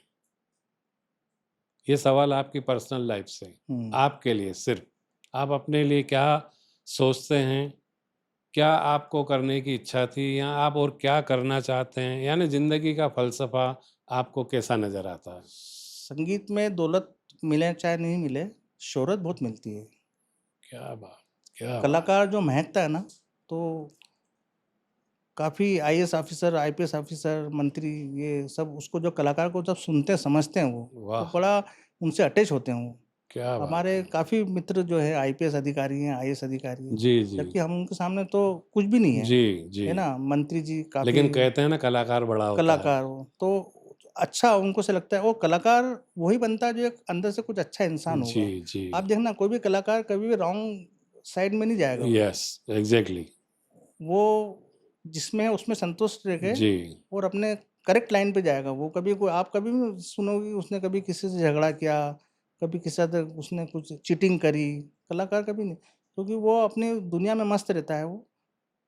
ये सवाल आपकी पर्सनल लाइफ़ से, हुँ। आपके लिए सिर्फ़। आप अपने लिए क्या सोचते हैं? क्या आपको करने की इच्छा थी या आप और क्या करना चाहते हैं? यानी ज़िंदगी का फ़लसफ़ा आपको कैसा नज़र आता है? संगीत में दौलत मिले चाहे नहीं मिले, शोहरत बहुत मिलती है। क्या बात! क्या बात! कलाकार जो महकता है ना, तो काफ़ी आईएएस ऑफ़िसर, आईपीएस ऑफ़िसर, मंत्री ये सब उसको जो कलाकार को जब सुनते हैं, समझते हैं वो, तो वाह! बड़ा उनसे अटैच होते हैं वो। क्या बात हमारे है! काफ़ी मित्र जो है आईपीएस अधिकारी हैं, आईएएस अधिकारी हैं, जी, जी। जबकि हम उनके सामने तो कुछ भी नहीं है, जी, जी। है ना? मंत्री जी काफ़ी लेकिन कहते हैं ना कलाकार बड़ा होता है। कलाकार हो, तो अच्छा उनको से लगता है वो कलाकार वही बनता है जो एक अंदर से कुछ अच्छा इंसान जी, होगा। जी। आप देखना कोई भी कलाकार कभी भी रॉन्ग साइड में नहीं जाएगा वो। Yes, exactly. वो जिसमें है उसमें संतुष्ट रह के जी। और अपने करेक्ट लाइन पे जाएगा वो कभी कोई आप कभी भी सुनोगे कि उसने कभी किसी से झगड़ा किया, कभी किसी साथ उसने कुछ चीटिंग करी, कलाकार कभी नहीं। क्योंकि वो अपनी दुनिया में मस्त रहता है वो।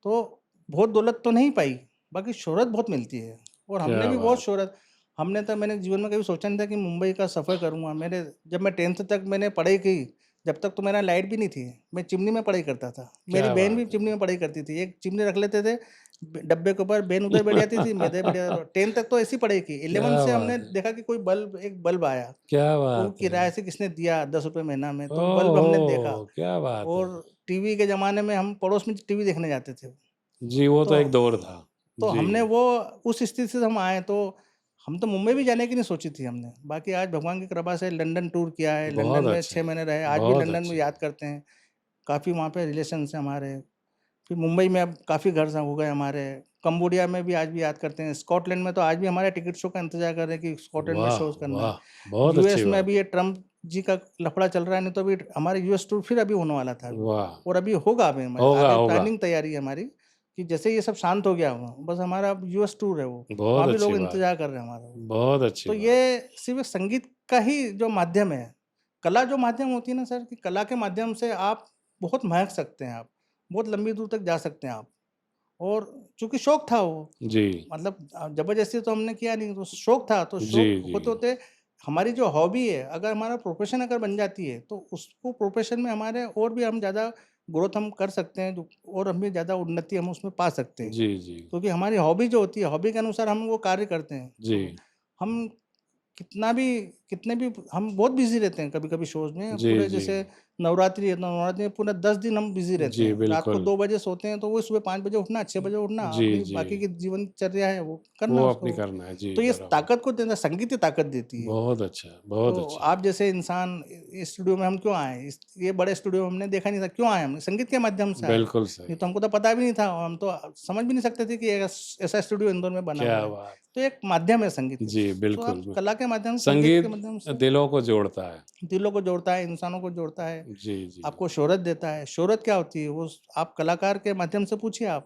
तो बहुत दौलत तो नहीं पाई, बाकी शोहरत बहुत मिलती है और हमने क्या भी बहुत बात! शोहरत मैंने जीवन में कभी सोचा नहीं था कि मुंबई का सफ़र करूँगा। जब मैं 10th तक मैंने पढ़ाई की, जब तक तो मेरा लाइट भी नहीं थी, मैं चिमनी में पढ़ाई करता था। मेरी क्या बहन भी बात चिमनी में पढ़ाई करती थी। एक चिमनी रख लेते थे, डब्बे के ऊपर बहन उधर बैठ जाती थी, मैं इधर बैठ है! जाता था। 10th तक तो ऐसी पढ़ाई की। 11th क्या से बात हमने है! देखा कि एक बल्ब आया, क्या वो बात है! किराए से किसने दिया ₹10 महीना में, तो बल्ब हमने देखा। ओहो! क्या बात है! और टीवी के ज़माने में हम पड़ोस में टीवी देखने जाते थे। जी, वो तो तो एक दौर था। तो जी, हमने वो उस स्थिति से हम आए, तो हम तो मुंबई भी जाने की नहीं सोची थी हमने। बाकी आज भगवान की कृपा से लंदन टूर किया है, लंदन बहुत में अच्छे, 6 महीने रहे, आज भी बहुत लंदन में अच्छे। याद करते हैं। काफ़ी वहाँ पे रिलेशंस हैं हमारे। फिर मुंबई में अब काफ़ी घर हो गए हमारे। कंबोडिया में भी आज भी याद करते हैं। स्कॉटलैंड में तो आज भी हमारे टिकट शो का इंतज़ार कर रहे हैं कि स्कॉटलैंड में वाह! शोज़ करना है। वाह! बहुत अच्छी यूएस में बात। अभी ये ट्रम्प जी का लफड़ा चल रहा है, नहीं तो अभी हमारे यूएस टूर फिर अभी होने वाला था अभी। वाह! और अभी होगा अभी हमारे होगा, आगे होगा। प्लानिंग तैयारी है हमारी कि जैसे ये सब शांत हो गया हो, बस हमारा अब यूएस टूर है वो। बहुत वहाँ भी अच्छी लोग बात, इंतज़ार कर रहे हैं हमारा। बहुत अच्छी तो बात। ये सिर्फ़ संगीत का ही जो माध्यम है, कला जो माध्यम होती है ना सर, कि कला के माध्यम से आप बहुत महक सकते हैं आप, बहुत लंबी दूर तक जा सकते हैं आप। और चूँकि शौक था वो, जी, मतलब ज़बरदस्ती तो हमने किया नहीं, तो शौक था, तो जी, शौक जी। होते-होते हमारी जो हॉबी है, अगर हमारा प्रोफ़ेशन अगर बन जाती है, तो उसको प्रोफ़ेशन में हमारे और भी हम ज़्यादा ग्रोथ हम कर सकते हैं, जो और हम भी ज़्यादा उन्नति हम उसमें पा सकते हैं। जी, जी, क्योंकि हमारी हॉबी जो होती है, हॉबी के अनुसार हम वो कार्य करते हैं। जी, तो हम कितना भी कितने भी हम बहुत बिज़ी रहते हैं कभी-कभी शोज़ में। जी, पूरे जी। जैसे नवरात्रि है, तो नवरात्रि में पूरे 10 दिन हम बिज़ी रहते जी, हैं। रात को बिल्कुल। 2 बजे सोते हैं, तो वो सुबह 5 बजे उठना, 6 बजे उठना, जी, अपनी जी। बाकी की जीवनचर्या है वो करना वो अपनी उसको। करना है। जी, तो ये बराबर। ताकत को देना, संगीत ही ताकत देती है। बहुत अच्छा, बहुत तो अच्छा। आप जैसे इंसान इस स्टूडियो में हम क्यों आए? इस ये बड़े स्टूडियो में हमने देखा नहीं था, क्यों आए हम? संगीत के माध्यम से आए। बिल्कुल नहीं सही। तो हमको तो पता भी नहीं था, और हम तो समझ भी नहीं सकते थे कि ऐसा स्टूडियो इंदौर में बना क्या हुआ है। बात! तो एक माध्यम है संगीत। जी, तो आप बिल्कुल। कला के माध्यम से, संगीत के संगीत माध्यम से दिलों को जोड़ता है। दिलों को जोड़ता है, इंसानों को जोड़ता है, जी, जी। आपको शोहरत देता है। शोहरत क्या होती है? वो आप कलाकार के माध्यम से पूछिए आप।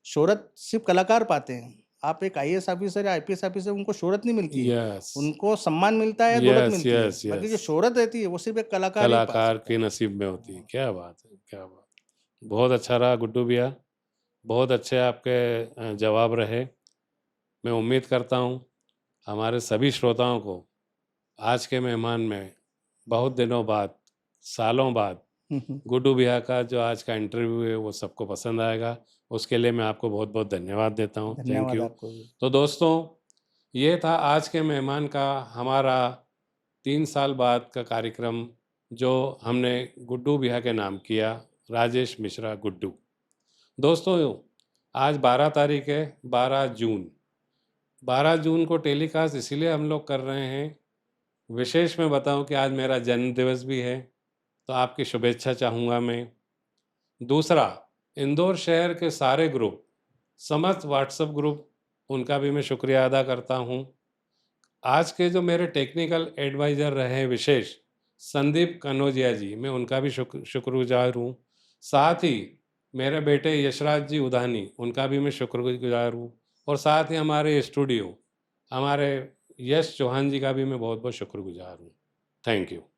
शोहरत सिर्फ़ कलाकार पाते हैं। आप एक आईएएस ऑफ़िसर या आईपीएस ऑफ़िसर, उनको शोहरत नहीं मिलती है। यस, उनको सम्मान मिलता है, दौलत यस, मिलती है। यस, बाकी यस। जो शोहरत रहती है, वो सिर्फ़ एक कलाकार ही पा कलाकार सकता के है। नसीब में होती है। हाँ। क्या बात है, क्या बात! बहुत अच्छा रहा गुड्डू भैया, बहुत अच्छे आपके जवाब रहे। मैं उम्मीद करता हूँ, हमारे सभी श्रोताओं को आज के मेहमान में बहुत दिनों बाद, सालों बाद हुँ, हुँ। गुड्डू भैया का जो आज का इंटरव्यू है, वो सबको पसंद आएगा। उसके लिए मैं आपको बहुत-बहुत धन्यवाद देता हूँ। थैंक धन्यवाद यू। आपको भी। तो दोस्तों, ये था आज के मेहमान का हमारा 3 साल बाद का कार्यक्रम, जो हमने गुड्डू भैया के नाम किया, राजेश मिश्रा गुड्डू। दोस्तों, आज 12 तारीख है, 12 जून। 12 जून को टेलीकास्ट इसीलिए हम लोग कर रहे हैं, विशेष मैं बताऊं कि आज मेरा जन्मदिवस भी है, तो आपकी शुभेच्छा चाहूँगा मैं। दूसरा, इंदौर शहर के सारे ग्रुप, समस्त व्हाट्सएप ग्रुप, उनका भी मैं शुक्रिया अदा करता हूँ। आज के जो मेरे टेक्निकल एडवाइज़र रहे विशेष, संदीप कनौजिया जी, मैं उनका भी शुक्रगुज़ार हूँ। साथ ही मेरे बेटे यशराज जी उधानी, उनका भी मैं शुक्रगुज़ार हूँ। और साथ ही हमारे स्टूडियो, हमारे यश चौहान जी का भी मैं बहुत-बहुत शुक्रगुज़ार हूँ। Thank you.